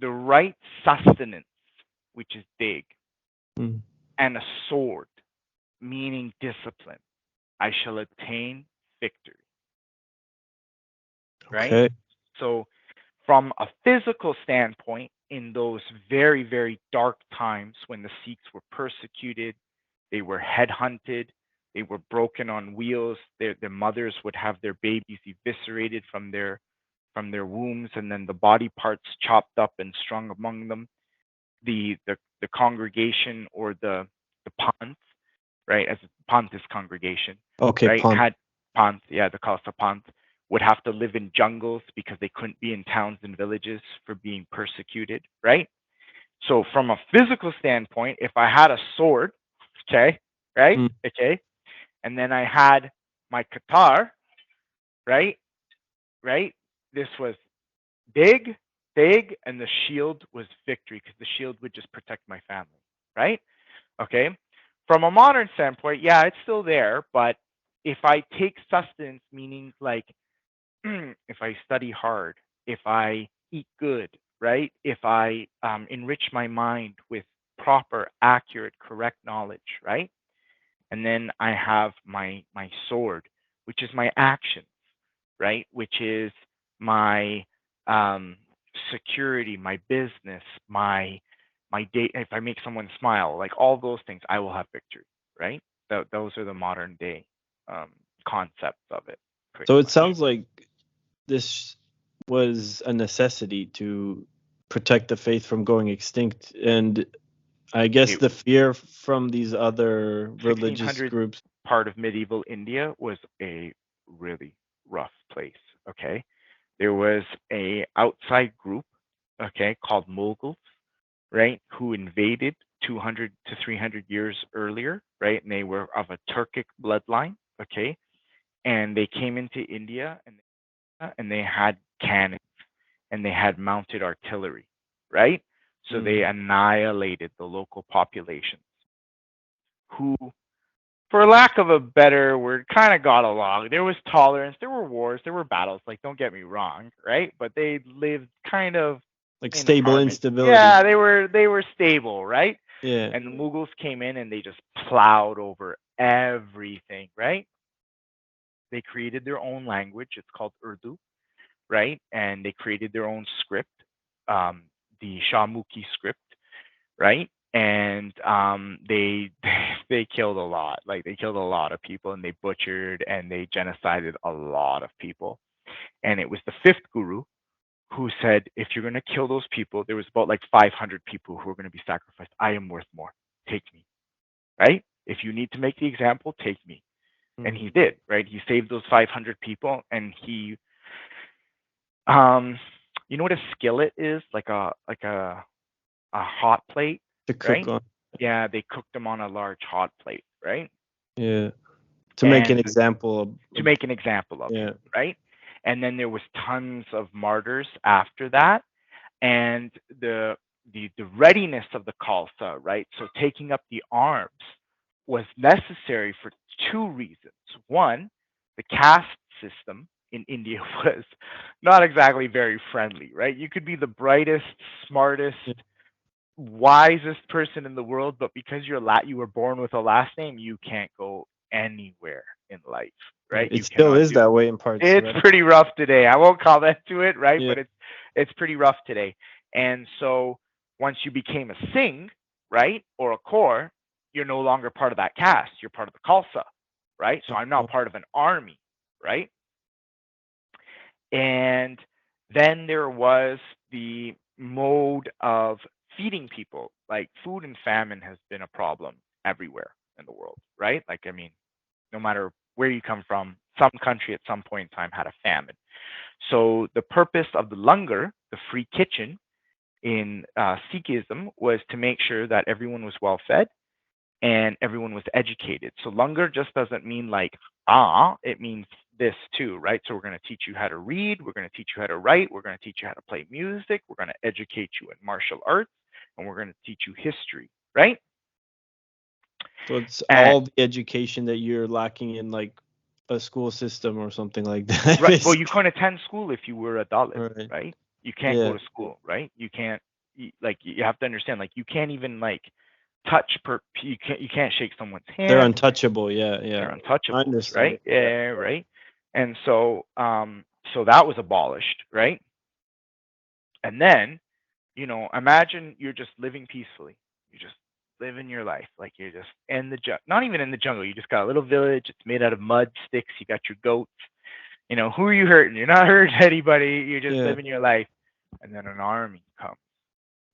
the right sustenance, which is Deg, Mm. and a sword, meaning discipline. I shall attain victory. Right? Okay. So, from a physical standpoint, in those very, very dark times when the Sikhs were persecuted, they were headhunted, they were broken on wheels, their mothers would have their babies eviscerated from their wombs, and then the body parts chopped up and strung among them. The congregation, or the panth, right, as panth is congregation, Okay, right, Pont. had panth, yeah, the Khalsa panth would have to live in jungles because they couldn't be in towns and villages for being persecuted, right? So from a physical standpoint, if I had a sword, okay, right, Mm. okay, and then I had my Qatar, right, right, this was big, big, and the shield was victory because the shield would just protect my family, right? Okay. From a modern standpoint, yeah, it's still there, but if I take sustenance, meaning like if I study hard, if I eat good, right? If I enrich my mind with proper, accurate, correct knowledge, right? And then I have my sword, which is my actions, right? Which is my um, security, my business, my date. If I make someone smile, like all those things, I will have victory, right? Those are the modern day um, concepts of it, pretty So it much. sounds like this was a necessity to protect the faith from going extinct, and I guess It, the fear from these other religious 1600 groups. part of medieval India was a really rough place. Okay, there was a outside group, okay, called Mughals, right, who invaded 200 to 300 years earlier, right, and they were of a Turkic bloodline, okay, and they came into India and they had cannons and they had mounted artillery, right? So they Mm. annihilated the local populations who, for lack of a better word, kind of got along. There was tolerance, there were wars, there were battles, like don't get me wrong, right? But they lived kind of Like in stable harmony. instability. Yeah, they were stable, right? Yeah. And the Mughals came in and they just plowed over everything, right? They created their own language. It's called Urdu, right? And they created their own script, um, the Shahmukhi script, right? And they they killed a lot. Like they killed a lot of people, and they butchered and they genocided a lot of people. And it was the fifth guru who said, if you're going to kill those people, there was about like 500 people who were going to be sacrificed. I am worth more. Take me, right? If you need to make the example, take me. And Mm. he did, right? He saved those 500 people, and he um, you know what a skillet is? Like a hot plate, To cook right? on. Yeah, they cooked them on a large hot plate, right? Yeah. To make an And example to make an example of him, yeah. right? And then there was tons of martyrs after that, and the readiness of the Khalsa, right? So taking up the arms was necessary for two reasons. One, the caste system in India was not exactly very friendly, right? You could be the brightest, smartest, Yeah. wisest person in the world, but because you were born with a last name, you can't go anywhere in life, Yeah. right? It You still cannot is do. that way in parts, It's right? pretty rough today. I won't comment to it, right? Yeah. But it's pretty rough today. And so once you became a Singh, right, or a Kaur, you're no longer part of that caste. You're part of the Khalsa, right? So I'm now Oh, part of an army, right? And then there was the mode of feeding people. Like food and famine has been a problem everywhere in the world, right? Like, I mean, no matter where you come from, some country at some point in time had a famine. So the purpose of the langar, the free kitchen in Sikhism, was to make sure that everyone was well fed and everyone was educated. So langar just doesn't mean like it means this too, right? So we're going to teach you how to read, we're going to teach you how to write, we're going to teach you how to play music, we're going to educate you in martial arts, and we're going to teach you history, right? so it's And all the education that you're lacking in like a school system or something like that. right, well, you Basically. couldn't attend school if you were a Dalit, Right. right? You can't go Yeah. to school, right? You can't like you have to understand like you can't even like touch you can't shake someone's hand. They're untouchable. Yeah, They're yeah. I untouchables, understand. right? Yeah, right. And so so that was abolished, right? And then, imagine you're just living peacefully. You just living your life like you're just in the not even in the jungle. You just got a little village. It's made out of mud sticks. You got your goats. Who are you hurting? You're not hurting anybody. You're just Yeah, living your life. And then an army comes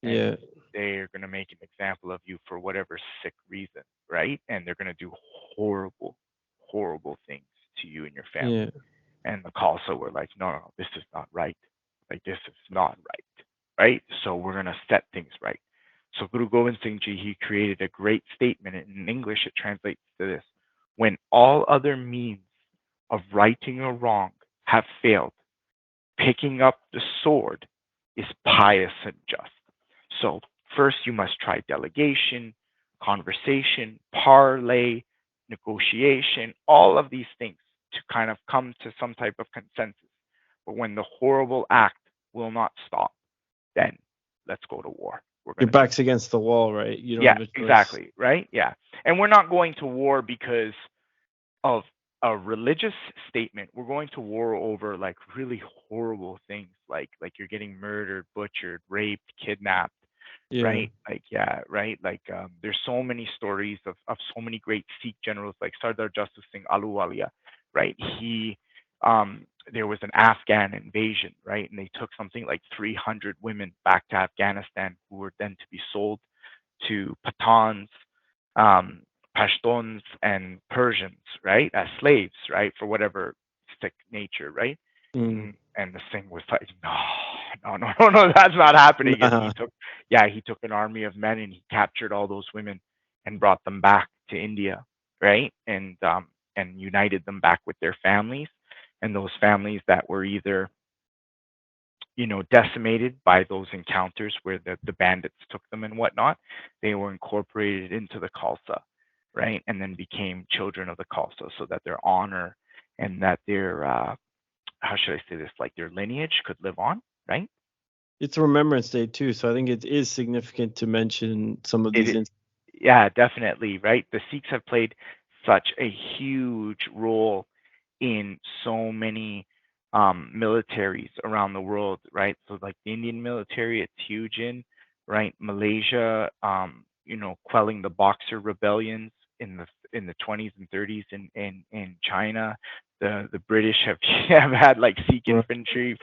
and yeah, they're going to make an example of you for whatever sick reason, right? And they're going to do horrible, horrible things to you and your family. yeah. And the Khalsa were like, no, no, no, this is not right. Like, this is not right, right? So we're going to set things right. So Guru Gobind Singh Ji, he created a great statement. In English, it translates to this. When all other means of righting a wrong have failed, picking up the sword is pious and just. So first you must try delegation, conversation, parley, negotiation, all of these things to kind of come to some type of consensus. But when the horrible act will not stop, then let's go to war. We're Your going to do back's against the wall, right? You don't yeah, have a choice. exactly, right? Yeah. And we're not going to war because of a religious statement. We're going to war over like really horrible things, like you're getting murdered, butchered, raped, kidnapped, Yeah. right? Like yeah, right? Like there's so many stories of so many great Sikh generals like Sardar Justice Singh Ahluwalia, right? He there was an Afghan invasion, right? And they took something like 300 women back to Afghanistan who were then to be sold to Pathans, um, Pashtuns, and Persians, right, as slaves, right, for whatever sick nature, right? Mm. And the Singh was like, no, no, no, no, no, that's not happening. And Nah. he took an army of men and he captured all those women and brought them back to India, right, and united them back with their families, and those families that were either decimated by those encounters where the bandits took them and whatnot, they were incorporated into the Khalsa, right? And then became children of the Khalsa so that their honor and that their, how should I say this, like their lineage could live on, right? It's a Remembrance Day too, so I think it is significant to mention some of these It, yeah, definitely, right? The Sikhs have played such a huge role in so many militaries around the world, right? So like the Indian military, it's huge in, right? Malaysia, quelling the Boxer rebellions in the 20s and 30s in China. The British have have had like Sikh Right. infantry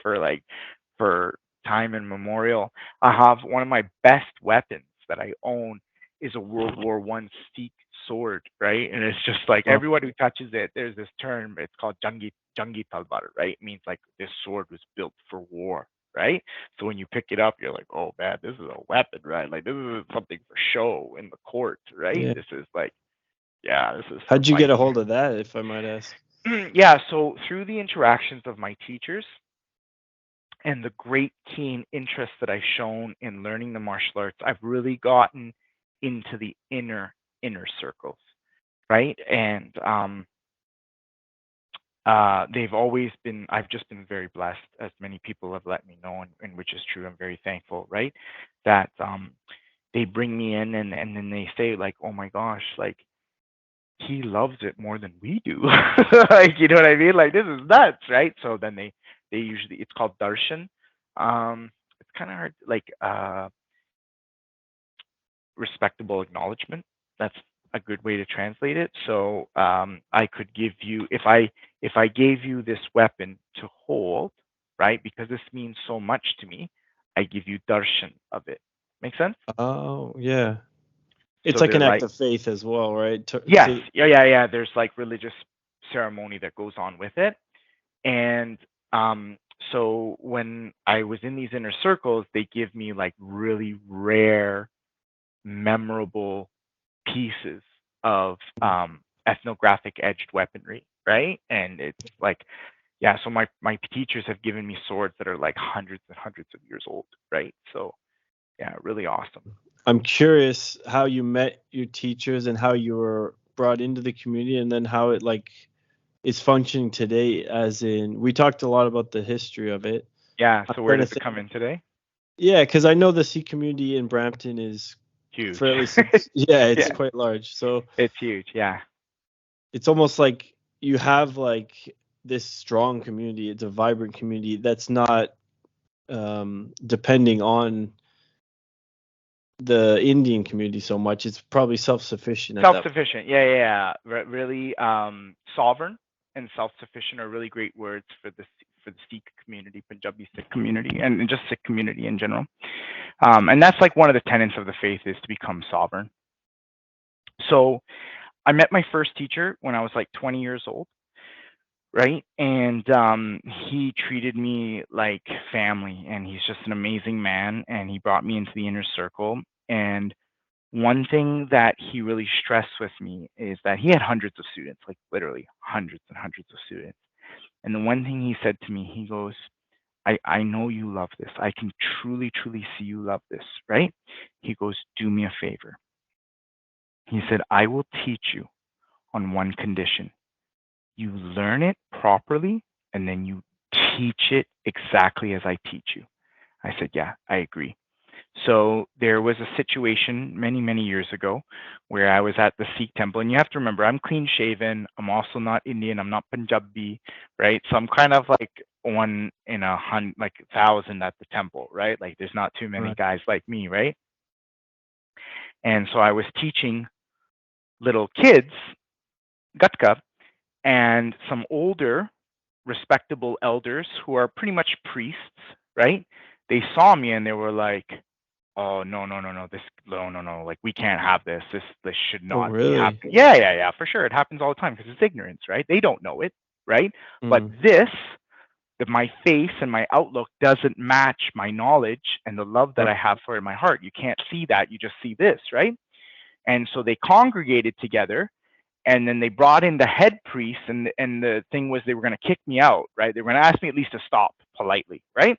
for time immemorial. I have one of my best weapons that I own is a World War I Sikh sword, right? And it's just like Oh, everyone who touches it, there's this term, it's called Jangi Talbar, right? It means like this sword was built for war, right? So when you pick it up, you're like, oh man, this is a weapon, right? Like this is something for show in the court, right? yeah. This is like, yeah, this is for How'd you get a fighting. hold of that, if I might ask? Yeah, so through the interactions of my teachers and the great keen interest that I've shown in learning the martial arts, I've really gotten into the inner circles, right? And they've always been. I've just been very blessed, as many people have let me know, and which is true. I'm very thankful, right? That they bring me in, and then they say like, oh my gosh, like he loves it more than we do. Like you know what I mean? Like this is nuts, right? So then they usually, it's called darshan. It's kind of hard, like respectable acknowledgement. That's a good way to translate it. So I could give you, if I gave you this weapon to hold, right? Because this means so much to me, I give you darshan of it. Make sense? Oh, yeah. It's So like they're an act like, of faith as well, right? yes, yeah. There's like religious ceremony that goes on with it, and so when I was in these inner circles, they give me like really rare, memorable pieces of ethnographic edged weaponry, right? And it's like, yeah, so my teachers have given me swords that are like hundreds and hundreds of years old, right? So yeah, really awesome. I'm curious how you met your teachers and how you were brought into the community, and then how it like is functioning today. As in, we talked a lot about the history of it. Yeah, I'm so where trying to does it think. come in today? Yeah, because I know the Sikh community in Brampton is huge. fairly yeah, it's Yeah. quite large. So It's huge. Yeah. it's almost like you have like this strong community. It's a vibrant community that's not depending on the Indian community so much. It's probably self-sufficient at that point. Self-sufficient. Yeah. Really, sovereign and self-sufficient are really great words for the Sikh community, Punjabi Sikh community, and just Sikh community in general. And that's like one of the tenets of the faith is to become sovereign. So I met my first teacher when I was like 20 years old, right? And he treated me like family, and he's just an amazing man. And he brought me into the inner circle. And one thing that he really stressed with me is that he had hundreds of students, like literally hundreds and hundreds of students. And the one thing he said to me, he goes, I know you love this. I can truly, truly see you love this, right? He goes, do me a favor. He said, I will teach you on one condition. You learn it properly and then you teach it exactly as I teach you. I said, yeah, I agree. So there was a situation many, many years ago where I was at the Sikh temple. And you have to remember, I'm clean shaven. I'm also not Indian. I'm not Punjabi, right? So I'm kind of like one in a hundred, like 1,000 at the temple, right? Like there's not too many Right. guys like me, right? And so I was teaching little kids Gatka, and some older, respectable elders who are pretty much priests, right? They saw me and they were like, "Oh no, this no, like we can't have this. This should Oh, not be really? happening." Yeah, for sure. It happens all the time because it's ignorance, right? They don't know it, right? But Mm. my face and my outlook doesn't match my knowledge and the love that Right. I have for it in my heart. You can't see that. You just see this, right? And so they congregated together, and then they brought in the head priest, and the thing was they were going to kick me out, right? They were going to ask me at least to stop politely, right?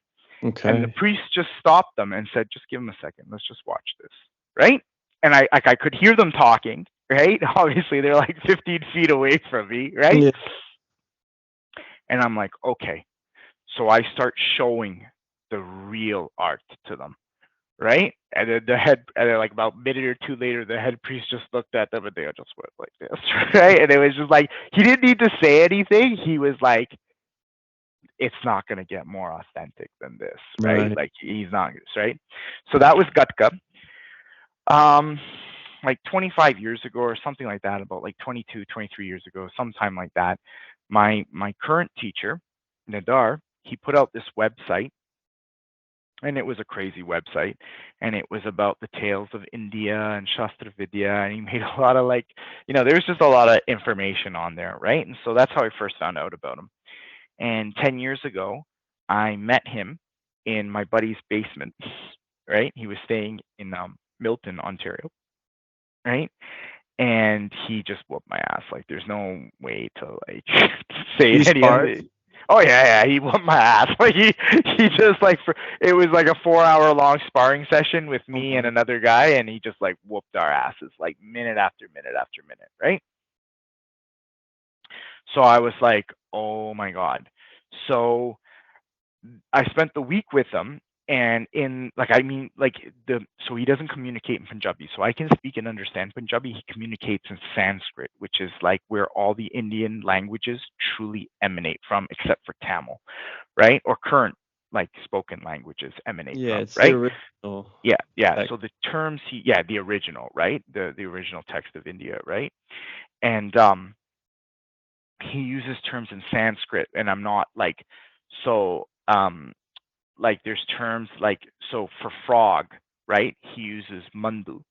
And the Okay. priest just stopped them and said, just give them a second, let's just watch this, right? And I could hear them talking, right? Obviously they're like 15 feet away from me, right? Yeah. And I'm like, okay. So I start showing the real art to them, right? And then and then like about a minute or two later, the head priest just looked at them and they just went like this, right? And it was just like, he didn't need to say anything. He was like, it's not going to get more authentic than this, right? Right. Like he's not, right? So that was Gatka. Um, like 25 years ago or something like that, about like 22, 23 years ago, sometime like that, my current teacher, Nidar, he put out this website, and it was a crazy website, and it was about the tales of India and Shastar Vidya, and he made a lot of like, there was just a lot of information on there, right? And so that's how I first found out about him. And 10 years ago, I met him in my buddy's basement, right? He was staying in Milton, Ontario, right? And he just whooped my ass. Like, there's no way to like say He's any of part. it. Oh yeah, he whooped my ass. Like he just like it was like a 4 hour long sparring session with Oh me and my. another guy, and he just like whooped our asses like minute after minute after minute, right? So I was like, oh my god. So I spent the week with him, and so he doesn't communicate in Punjabi. So I can speak and understand Punjabi. He communicates in Sanskrit, which is like where all the Indian languages truly emanate from, except for Tamil, right? Or current like spoken languages emanate Yeah, from, it's the right? original. Yeah. Text. So the terms the original, right? The original text of India, right? And he uses terms in Sanskrit, and I'm not like so like there's terms like, so for frog, right? He uses mandu,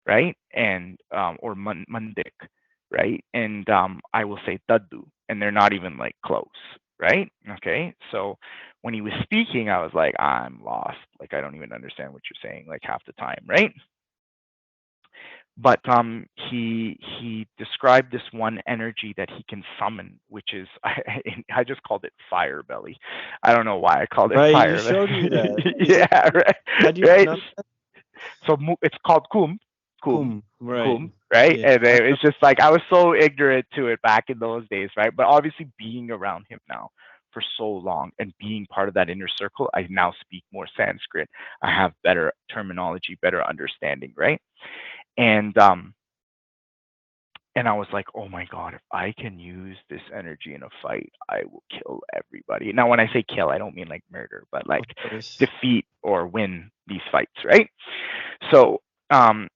right? And or mandik, right? And I will say daddu, and they're not even like close, right? Okay. So when he was speaking, I was like, I'm lost. Like I don't even understand what you're saying like half the time, right? But he described this one energy that he can summon, which is I just called it fire belly. I don't know why I called it Right. You fire showed me that. belly. Is it? Yeah, right, How do you right. pronounce that? So it's called kum, Kum. Right. right? Yeah. And I it's just like I was so ignorant to it back in those days, right? But obviously being around him now, for so long, and being part of that inner circle, I now speak more Sanskrit. I have better terminology, better understanding, right? And and I was like, oh my God, if I can use this energy in a fight, I will kill everybody. Now, when I say kill, I don't mean like murder, but like Of course. defeat or win these fights, right? So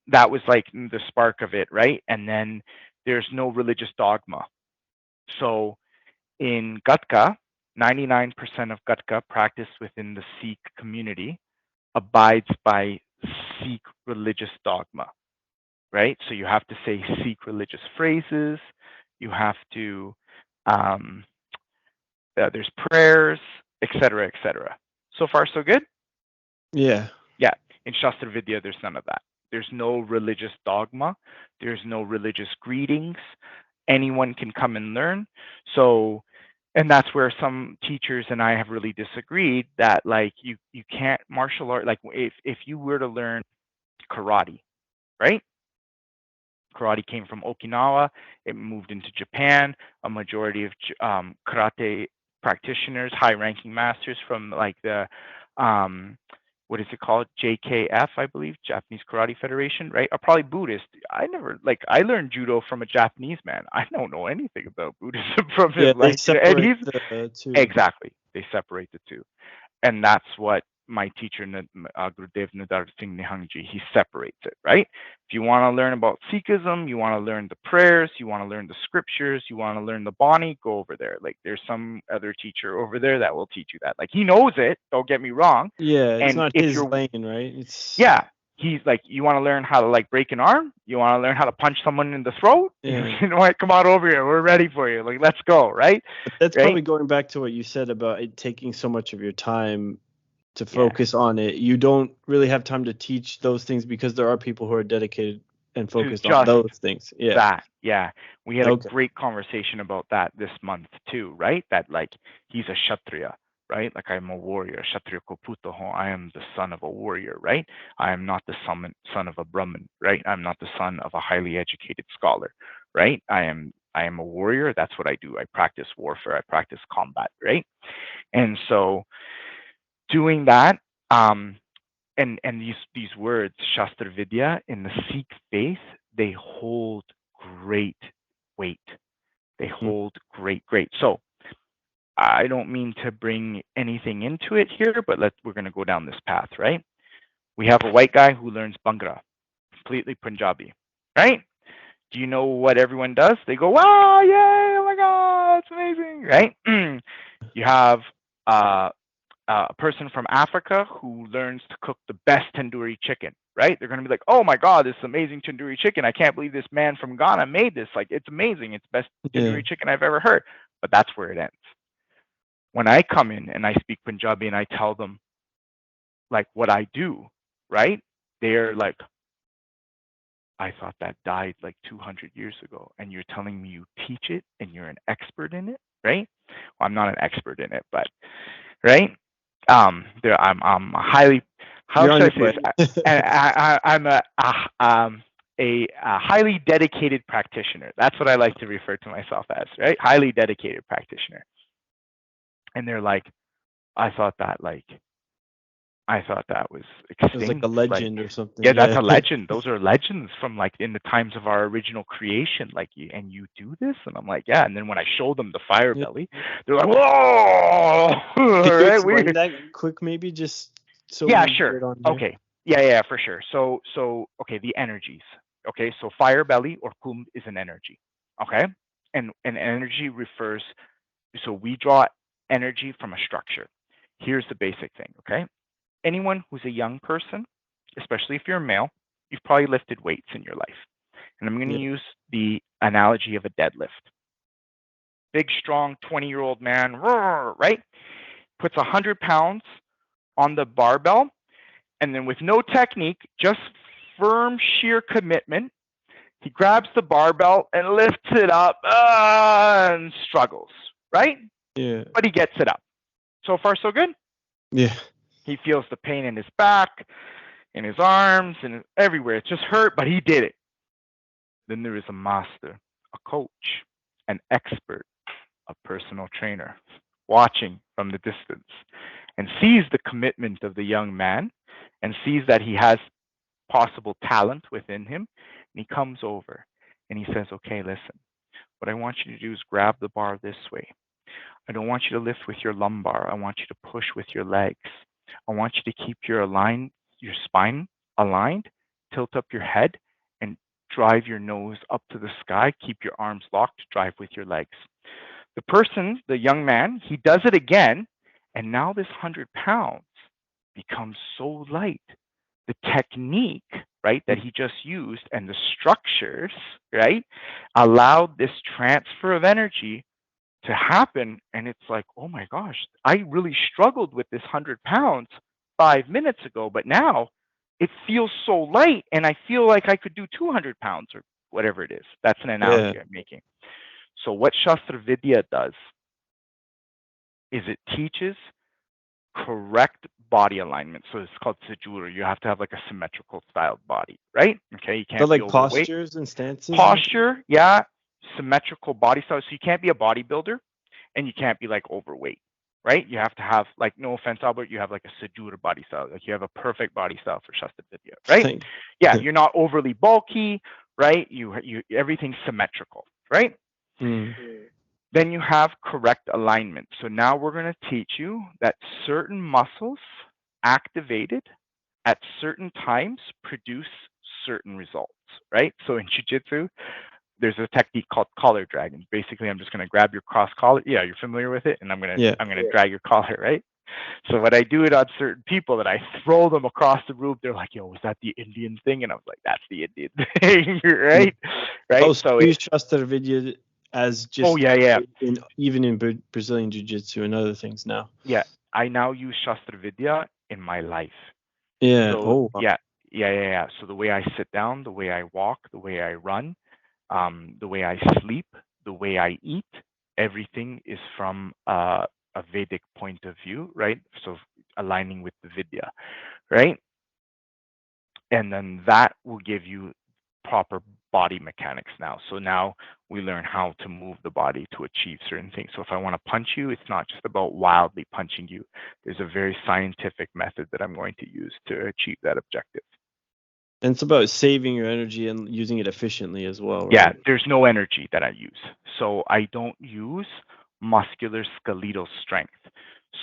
that was like the spark of it, right? And then there's no religious dogma. So in Gatka, 99% of Gatka practiced within the Sikh community abides by Sikh religious dogma, right? So you have to say Sikh religious phrases. You have to, um, there's prayers, etc., etc. So far, so good? Yeah. Yeah. In Shastar Vidya, there's none of that. There's no religious dogma. There's no religious greetings. Anyone can come and learn. So, and that's where some teachers and I have really disagreed that like you can't martial art, like if you were to learn karate, right? Karate came from Okinawa. It moved into Japan. A majority of karate practitioners, high-ranking masters from like the what is it called? JKF, I believe, Japanese Karate Federation, right? Are probably Buddhist. I learned judo from a Japanese man. I don't know anything about Buddhism from Yeah, him. they Like, and separate he's the two. exactly, they separate the two, and that's what my teacher, Gurudev Nidar Singh Nihang, he separates it, right? If you want to learn about Sikhism, you want to learn the prayers, you want to learn the scriptures, you want to learn the Bani, go over there. Like there's some other teacher over there that will teach you that. Like he knows it, don't get me wrong. Yeah, it's And not if his you're, lane, right? It's yeah, he's like, you want to learn how to like break an arm? You want to learn how to punch someone in the throat? yeah. You know what? Come on over here. We're ready for you. Like, let's go, right? But that's Right? probably going back to what you said about it taking so much of your time to Yeah. focus on it. You don't really have time to teach those things because there are people who are dedicated and To focused on just those things. Yeah. that, yeah. We had a Okay. great conversation about that this month too, right? That like he's a Kshatriya, right? Like I'm a warrior. Kshatriya ko puto ho. I am the son of a warrior, right? I am not the son of a Brahmin, right? I'm not the son of a highly educated scholar, right? I am a warrior. That's what I do. I practice warfare. I practice combat, right? And so doing that, and these words, Shastar Vidya, in the Sikh faith, they hold great weight. They Mm. hold great. So I don't mean to bring anything into it here, but we're going to go down this path, right? We have a white guy who learns Bhangra, completely Punjabi, right? Do you know what everyone does? They go, wow, yay, oh my God, it's amazing, right? You have uh, a person from Africa who learns to cook the best tandoori chicken, right? They're going to be like, oh my God, this amazing tandoori chicken. I can't believe this man from Ghana made this. Like, it's amazing. It's the best Yeah. tandoori chicken I've ever heard. But that's where it ends. When I come in and I speak Punjabi and I tell them like what I do, right? They're like, I thought that died like 200 years ago. And you're telling me you teach it and you're an expert in it, right? Well, I'm not an expert in it, but right? I'm a highly, how You're on should I your say way. this? I'm a highly dedicated practitioner. That's what I like to refer to myself as, right? Highly dedicated practitioner. And they're like, I thought that like, I thought that was It was like a extinct. Like, legend or something. yeah, that's Yeah. a legend. Those are legends from like in the times of our original creation. Like, and you do this, and I'm like, yeah. And then when I show them the fire Yeah. belly, they're like, whoa, Could you right? explain Weird. that quick, maybe, just so Yeah, we get sure. it on here? Okay. Yeah, for sure. So okay, the energies. Okay, so fire belly or kum is an energy. Okay, and an energy refers. So we draw energy from a structure. Here's the basic thing. Okay, anyone who's a young person, especially if you're a male, you've probably lifted weights in your life. And I'm going to Yeah. use the analogy of a deadlift. Big, strong 20-year-old man, right? Puts 100 pounds on the barbell, and then with no technique, just firm, sheer commitment, he grabs the barbell and lifts it up and struggles, right? Yeah. But he gets it up. So far, so good. Yeah. He feels the pain in his back, in his arms, and everywhere. It just hurt, but he did it. Then there is a master, a coach, an expert, a personal trainer watching from the distance and sees the commitment of the young man and sees that he has possible talent within him. And he comes over and he says, okay, listen, what I want you to do is grab the bar this way. I don't want you to lift with your lumbar. I want you to push with your legs. I want you to keep your spine aligned, tilt up your head, and drive your nose up to the sky. Keep your arms locked, drive with your legs. The person, the young man, he does it again, and now this 100 pounds becomes so light. The technique, right, that he just used and the structures, right, allowed this transfer of energy to happen. And it's like, oh my gosh, I really struggled with this 100 pounds 5 minutes ago, but now it feels so light and I feel like I could do 200 pounds or whatever it is. That's an analogy I'm making. So what Shastar Vidya does is it teaches correct body alignment. So it's called Sejura. You have to have like a symmetrical styled body, right? Okay, you can't But be like overweight. postures and stances. Posture, yeah, symmetrical body style. So you can't be a bodybuilder and you can't be like overweight, right? You have to have, like, no offense, Albert, you have like a Sejura body style. Like you have a perfect body style for Shastar Vidya, right? Yeah, you're not overly bulky, right? You everything's symmetrical, right? Then you have correct alignment. So now we're going to teach you that certain muscles activated at certain times produce certain results, right? So in jiu-jitsu, there's a technique called collar dragging. Basically, I'm just going to grab your cross collar. Yeah, you're familiar with it, and I'm going to drag your collar, right? So when I do it on certain people, that I throw them across the room, they're like, "Yo, was that the Indian thing?" And I was like, "That's the Indian thing, right?" Right. Oh, so you Shastar Vidya as just even in Brazilian Jiu-Jitsu and other things now. Yeah, I now use Shastar Vidya in my life. Yeah. So, yeah. So the way I sit down, the way I walk, the way I run, the way I sleep, the way I eat, everything is from a Vedic point of view, right? So aligning with the Vidya, right? And then that will give you proper body mechanics now. So now we learn how to move the body to achieve certain things. So if I want to punch you, it's not just about wildly punching you. There's a very scientific method that I'm going to use to achieve that objective. And it's about saving your energy and using it efficiently as well, right? Yeah, there's no energy that I use. So I don't use muscular skeletal strength.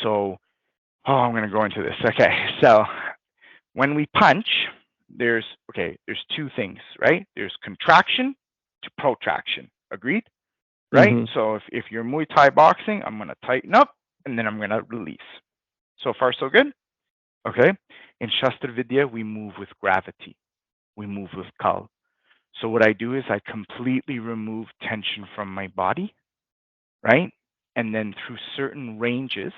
So, I'm going to go into this. Okay, so when we punch, there's two things, right? There's contraction to protraction. Agreed? Right? Mm-hmm. So if you're Muay Thai boxing, I'm going to tighten up and then I'm going to release. So far, so good? Okay. In Shastar Vidya, we move with gravity. We move with kal. So what I do is I completely remove tension from my body, right? And then through certain ranges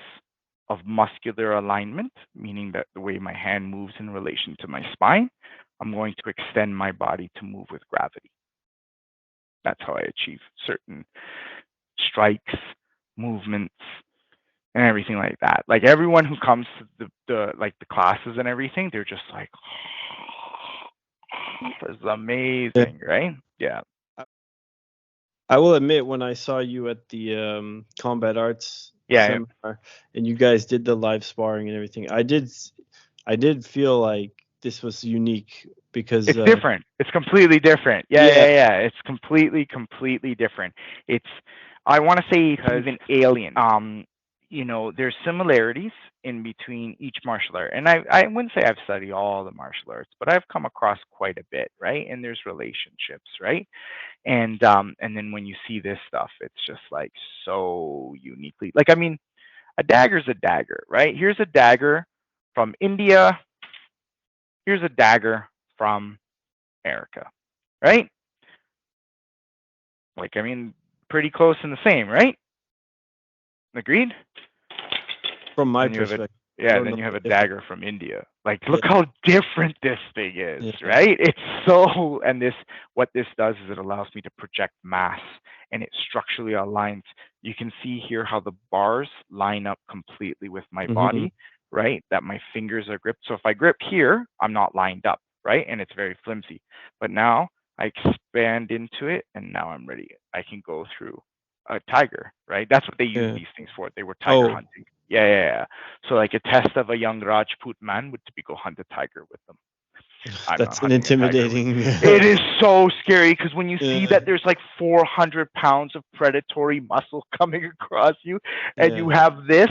of muscular alignment, meaning that the way my hand moves in relation to my spine, I'm going to extend my body to move with gravity. That's how I achieve certain strikes, movements, and everything like that. Like everyone who comes to the classes and everything, they're just like, this is amazing, right? Yeah. I will admit, when I saw you at the combat arts seminar and you guys did the live sparring and everything, I did feel like this was unique because it's different. It's completely different. Yeah. It's completely different. It's, I want to say, even alien. There's similarities in between each martial art, and I wouldn't say I've studied all the martial arts, but I've come across quite a bit, right? And there's relationships, right? And then when you see this stuff, it's just like so uniquely, like, I mean, a dagger's a dagger, right? Here's a dagger from India. Here's a dagger from America, right? Like, I mean, pretty close and the same, right? Agreed? From my perspective. Then you have a dagger from India. Like, look how different this thing is, right? It's so, and what this does is it allows me to project mass, and it structurally aligns. You can see here how the bars line up completely with my body, right? That my fingers are gripped. So if I grip here, I'm not lined up, right? And it's very flimsy. But now I expand into it, and now I'm ready. I can go through a tiger, right? That's what they use Yeah. these things for. They were tiger Oh, hunting. Yeah, yeah, yeah. So like a test of a young Rajput man would to be go hunt a tiger with them. I'm not that's an hunting a tiger with. intimidating. It is so scary because when you see Yeah. that there's like 400 pounds of predatory muscle coming across you, and Yeah. you have this,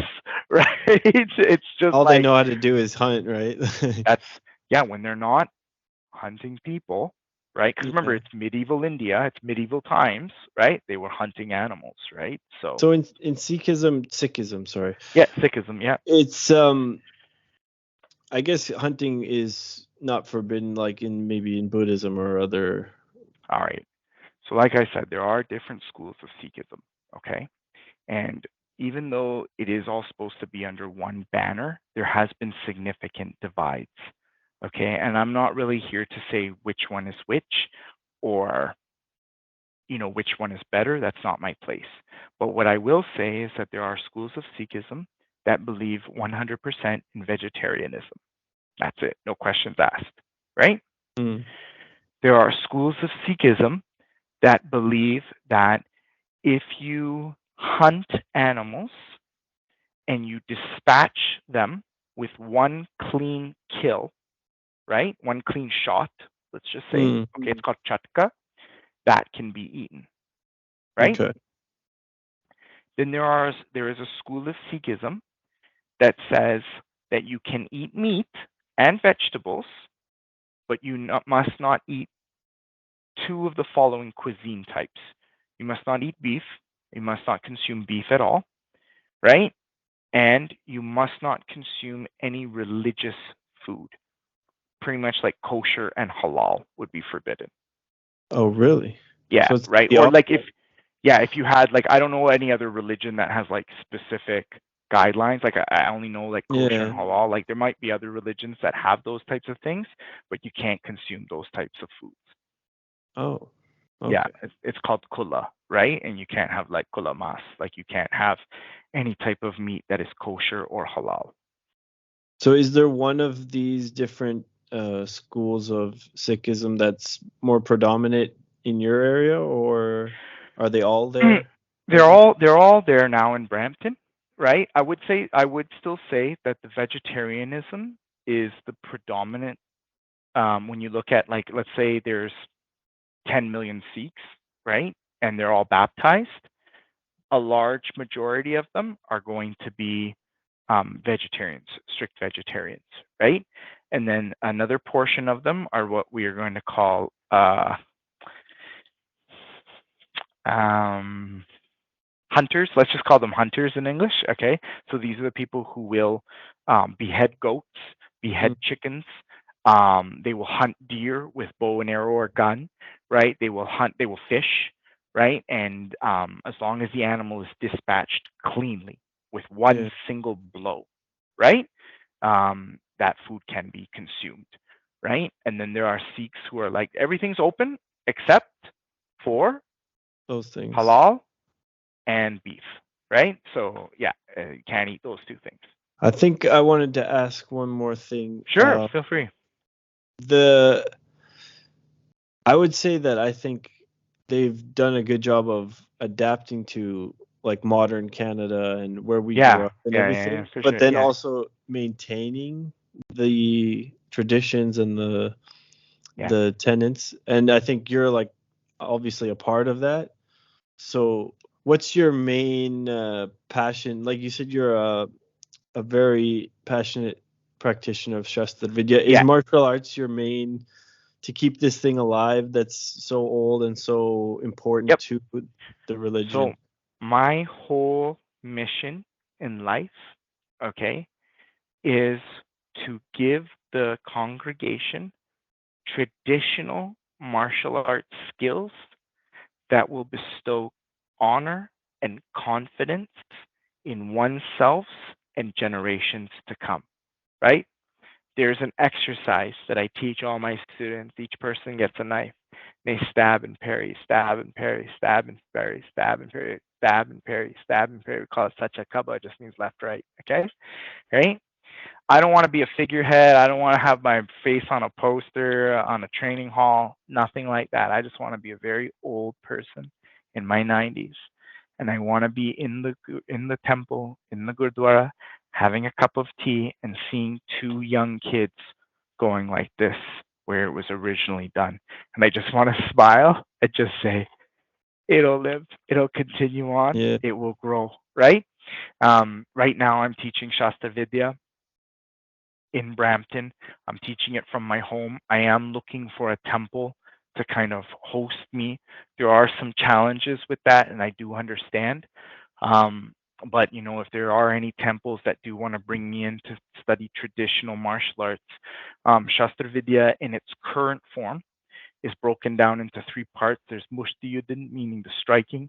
right? It's just All they like know how to do is hunt, right? that's yeah. When they're not hunting people, right? Because remember, Yeah. it's medieval India, it's medieval times, right? They were hunting animals, right? So So in Sikhism, sorry, yeah, Sikhism, yeah. it's I guess hunting is not forbidden like in maybe in Buddhism or other. All right. So like I said, there are different schools of Sikhism, okay? And even though it is all supposed to be under one banner, there has been significant divides. Okay. And I'm not really here to say which one is which or, which one is better. That's not my place. But what I will say is that there are schools of Sikhism that believe 100% in vegetarianism. That's it. No questions asked. Right? Mm, There are schools of Sikhism that believe that if you hunt animals and you dispatch them with one clean kill, right? One clean shot, let's just say. mm, Okay, it's called chatka, that can be eaten, right? okay. Then there is a school of Sikhism that says that you can eat meat and vegetables, but must not eat two of the following cuisine types. You must not eat beef, you must not consume beef at all, right? And you must not consume any religious food. Pretty much like kosher and halal would be forbidden. Oh, really? Yeah, So it's right. the Or like if opposite. yeah, if you had like I don't know any other religion that has like specific guidelines. Like I only know like kosher and Yeah. halal. Like there might be other religions that have those types of things, but you can't consume those types of foods. Oh, Yeah, okay. it's called kula, right? And you can't have like kula mas. Like you can't have any type of meat that is kosher or halal. So is there one of these different schools of Sikhism that's more predominant in your area, or are they all there they're right now? all there now in Brampton, right? I would still say that the vegetarianism is the predominant. When you look at like let's say there's 10 million Sikhs, right, and they're all baptized, a large majority of them are going to be vegetarians, strict vegetarians, right? And then another portion of them are what we are going to call um, hunters. Let's just call them hunters in English. Okay, so these are the people who will behead goats, behead Mm, chickens. They will hunt deer with bow and arrow or gun, right? They will hunt. They will fish, right? And as long as the animal is dispatched cleanly with one yeah. single blow, right? That food can be consumed, right? And then there are Sikhs who are like everything's open except for Those things. halal and beef, right? So yeah, you can't eat those two things. I think I wanted to ask one more thing. Sure, feel free. The I would say that I think they've done a good job of adapting to like modern Canada and where we grew Yeah, up and yeah, everything, for but sure. then Yeah, also maintaining the traditions and yeah. the tenets. And I think you're like obviously a part of that. So what's your main passion? Like you said, you're a very passionate practitioner of Shastar Vidya. Is Yeah. martial arts your main to keep this thing alive that's so old and so important Yep. to the So religion? my whole mission in life, okay, is to give the congregation traditional martial arts skills that will bestow honor and confidence in oneself and generations to come, right? There's an exercise that I teach all my students. Each person gets a knife. They stab and parry, stab and parry, stab and parry, stab and parry, stab and parry, stab and parry. We call it such a kaba. It just means left, right. Okay, right? I don't want to be a figurehead. I don't want to have my face on a poster on a training hall. Nothing like that. I just want to be a very old person in my 90s and I want to be in the temple, in the gurdwara, having a cup of tea and seeing two young kids going like this where it was originally done. And I just want to smile and just say, it'll live, it'll continue on, Yeah. it will grow, right? Right now, I'm teaching Shastar Vidya in Brampton. I'm teaching it from my home. I am looking for a temple to kind of host me. There are some challenges with that, and I do understand. Um, but if there are any temples that do want to bring me in to study traditional martial arts, Shastra Vidya in its current form is broken down into three parts. There's Mushtiyuddin, meaning the striking.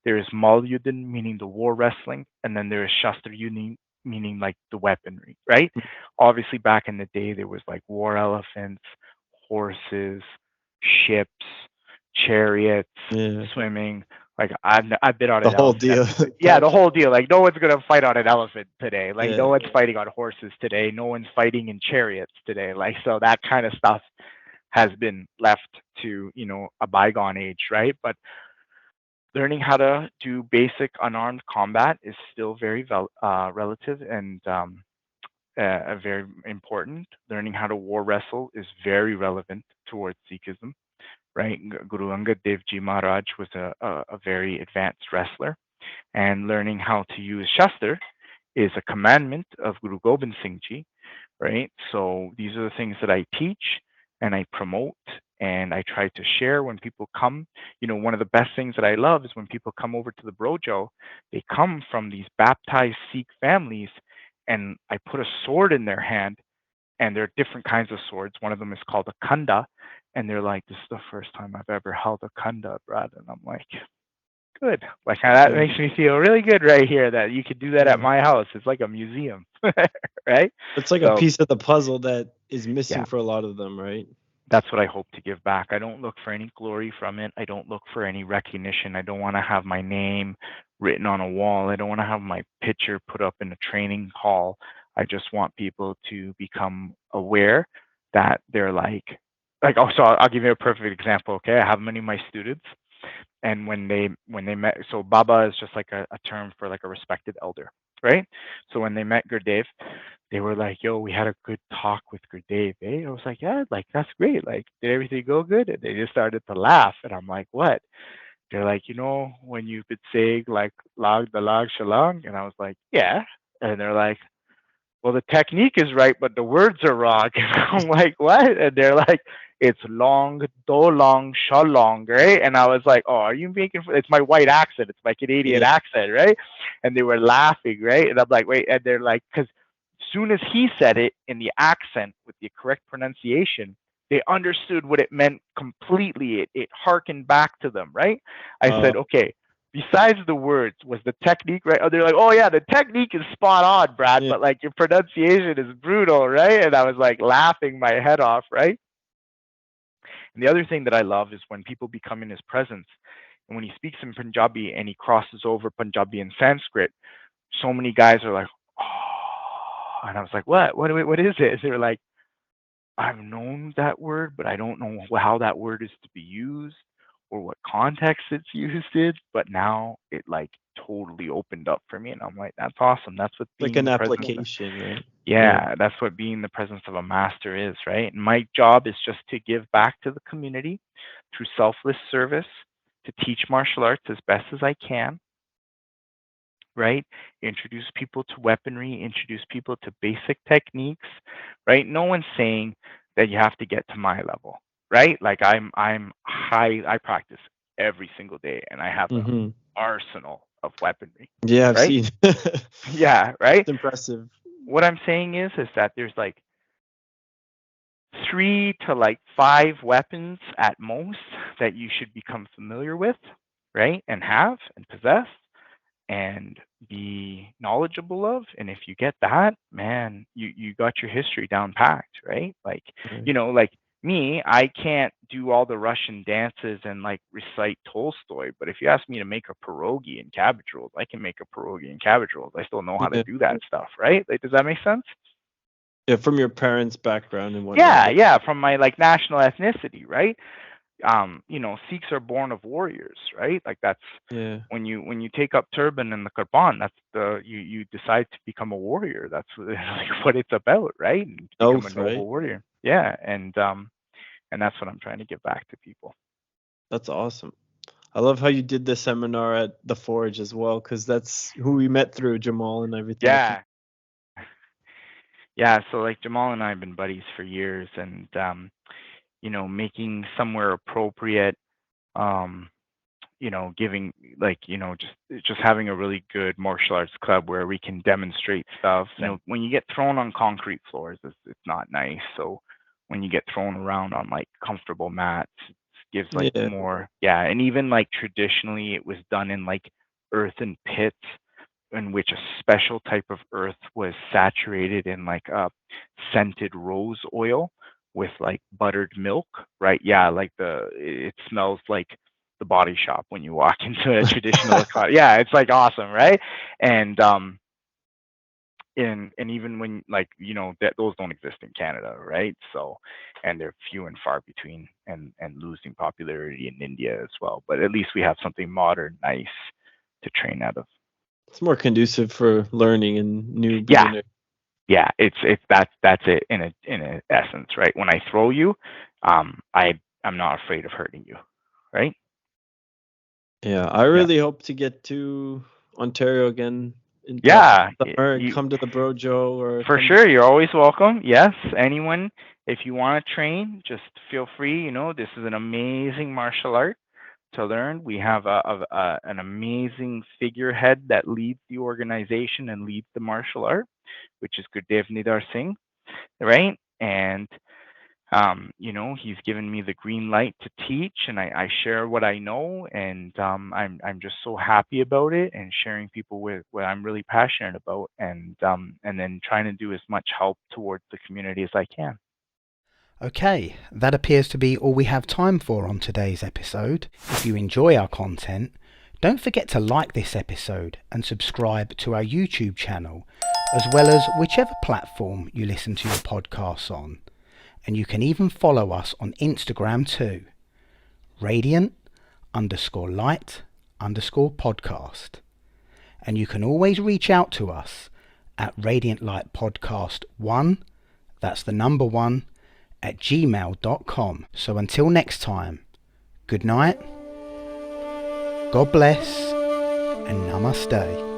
There is Malyuddin, meaning the war wrestling. And then there is Shastrayuddin, meaning like the weaponry, right? Obviously, back in the day, there was like war elephants, horses, ships, chariots, Yeah. swimming. Like I've been on The an whole elephant. deal. Yeah, the whole deal. Like no one's gonna fight on an elephant today. Like Yeah. no one's fighting on horses today. No one's fighting in chariots today. Like so that kind of stuff has been left to a bygone age, right? But learning how to do basic unarmed combat is still very relative and very important. Learning how to war wrestle is very relevant towards Sikhism, right? Guru Angad Dev Ji Maharaj was a very advanced wrestler, and learning how to use Shastar is a commandment of Guru Gobind Singh Ji, right? So these are the things that I teach and I promote and I try to share when people come. One of the best things that I love is when people come over to the Brojo, they come from these baptized Sikh families and I put a sword in their hand and there are different kinds of swords. One of them is called a khanda. And they're like, this is the first time I've ever held a khanda, Brad. And I'm like, good. Like that Yeah. makes me feel really good right here that you could do that at Yeah. my house. It's like a museum, right? It's like a So piece of the puzzle that is missing yeah, for a lot of them, right? that's what I hope to give back. I don't look for any glory from it. I don't look for any recognition. I don't want to have my name written on a wall. I don't want to have my picture put up in a training hall. I just want people to become aware that they're oh, so I'll give you a perfect example. Okay, I have many of my students, and when they met, so Baba is just like a term for like a respected elder, right? So when they met Gurdev, they were like, yo, we had a good talk with Gurdev, eh? I was like, yeah, like that's great. Like, did everything go good? And they just started to laugh. And I'm like, what? They're like, when you've been saying like lag the lag shalang, and I was like, yeah. And they're like, well, the technique is right, but the words are wrong. I'm like, what? And they're like, it's long, do long, shalong, right? And I was like, oh, are you making? It's my white accent. It's my Canadian Yeah. accent, right? And they were laughing, right? And I'm like, wait. And they're like, because as soon as he said it in the accent with the correct pronunciation, they understood what it meant completely. It harkened back to them, right? I said, okay, besides the words, was the technique right? Oh, they're like, oh yeah, the technique is spot on, Brad, Yeah. but like your pronunciation is brutal, right? And I was like laughing my head off, right? And the other thing that I love is when people become in his presence, and when he speaks in Punjabi and he crosses over Punjabi and Sanskrit, so many guys are like, oh, and I was like, what is it? They're like, I've known that word, but I don't know how that word is to be used or what context it's used in. But now it like totally opened up for me, and I'm like, that's awesome. That's what Like being in an the presence. application, right? Yeah. Yeah, that's what being in the presence of a master is, right? And my job is just to give back to the community through selfless service, to teach martial arts as best as I can, right? Introduce people to weaponry, introduce people to basic techniques, right? No one's saying that you have to get to my level, right? Like I'm high, I practice every single day and I have an Mm-hmm. arsenal of weaponry, Yeah, I've right? seen. Yeah, right? It's impressive. What I'm saying is that there's like 3 to like 5 weapons at most that you should become familiar with, right? And have and possess and be knowledgeable of. And if you get that, man, you got your history down packed, right? Like, Right. like me, I can't do all the Russian dances and like recite Tolstoy, but if you ask me to make a pierogi and cabbage rolls, I can make a pierogi and cabbage rolls. I still know how to Yeah. do that stuff, right? Like, does that make sense? Yeah, from your parents' background and whatnot. Yeah, yeah, from my like national ethnicity, right? Sikhs are born of warriors, right? Like that's Yeah. when you take up turban and the kirpan, that's you decide to become a warrior. That's like what it's about, right? And become a Oath, noble right? warrior. Yeah, and that's what I'm trying to give back to people. That's awesome. I love how you did the seminar at the Forge as well, because that's who we met through Jamal and everything. Yeah. Yeah, so like Jamal and I have been buddies for years, and making somewhere appropriate, um, giving like, just having a really good martial arts club where we can demonstrate stuff. When you get thrown on concrete floors, it's not nice. So when you get thrown around on like comfortable mats, it gives like Yeah. more, yeah. And even like traditionally, it was done in like earthen pits in which a special type of earth was saturated in like a scented rose oil with like buttered milk, right? Yeah, like it smells like the Body Shop when you walk into a traditional yeah, it's like awesome, right? And and even when like that those don't exist in Canada, right? So and they're few and far between and losing popularity in India as well. But at least we have something modern, nice to train out of. It's more conducive for learning and new Yeah, beginner. yeah, it's that's it in a essence, right? When I throw you, I'm not afraid of hurting you, right? Yeah, I Yeah, really hope to get to Ontario again in the yeah. summer and You come to the Brojo or for come to. sure, you're always welcome. Yes, anyone. If you want to train, just feel free. This is an amazing martial art to learn. We have an amazing figurehead that leads the organization and leads the martial art, which is Gurdev Nidar Singh, right? And he's given me the green light to teach, and I share what I know, and I'm just so happy about it, and sharing people with what I'm really passionate about, and then trying to do as much help towards the community as I can. Okay, that appears to be all we have time for on today's episode. If you enjoy our content, don't forget to like this episode and subscribe to our YouTube channel, as well as whichever platform you listen to your podcasts on. And you can even follow us on Instagram too. Radiant_light_podcast. And you can always reach out to us at radiantlightpodcast1, that's the number 1, at gmail.com. So until next time, good night, God bless, and namaste.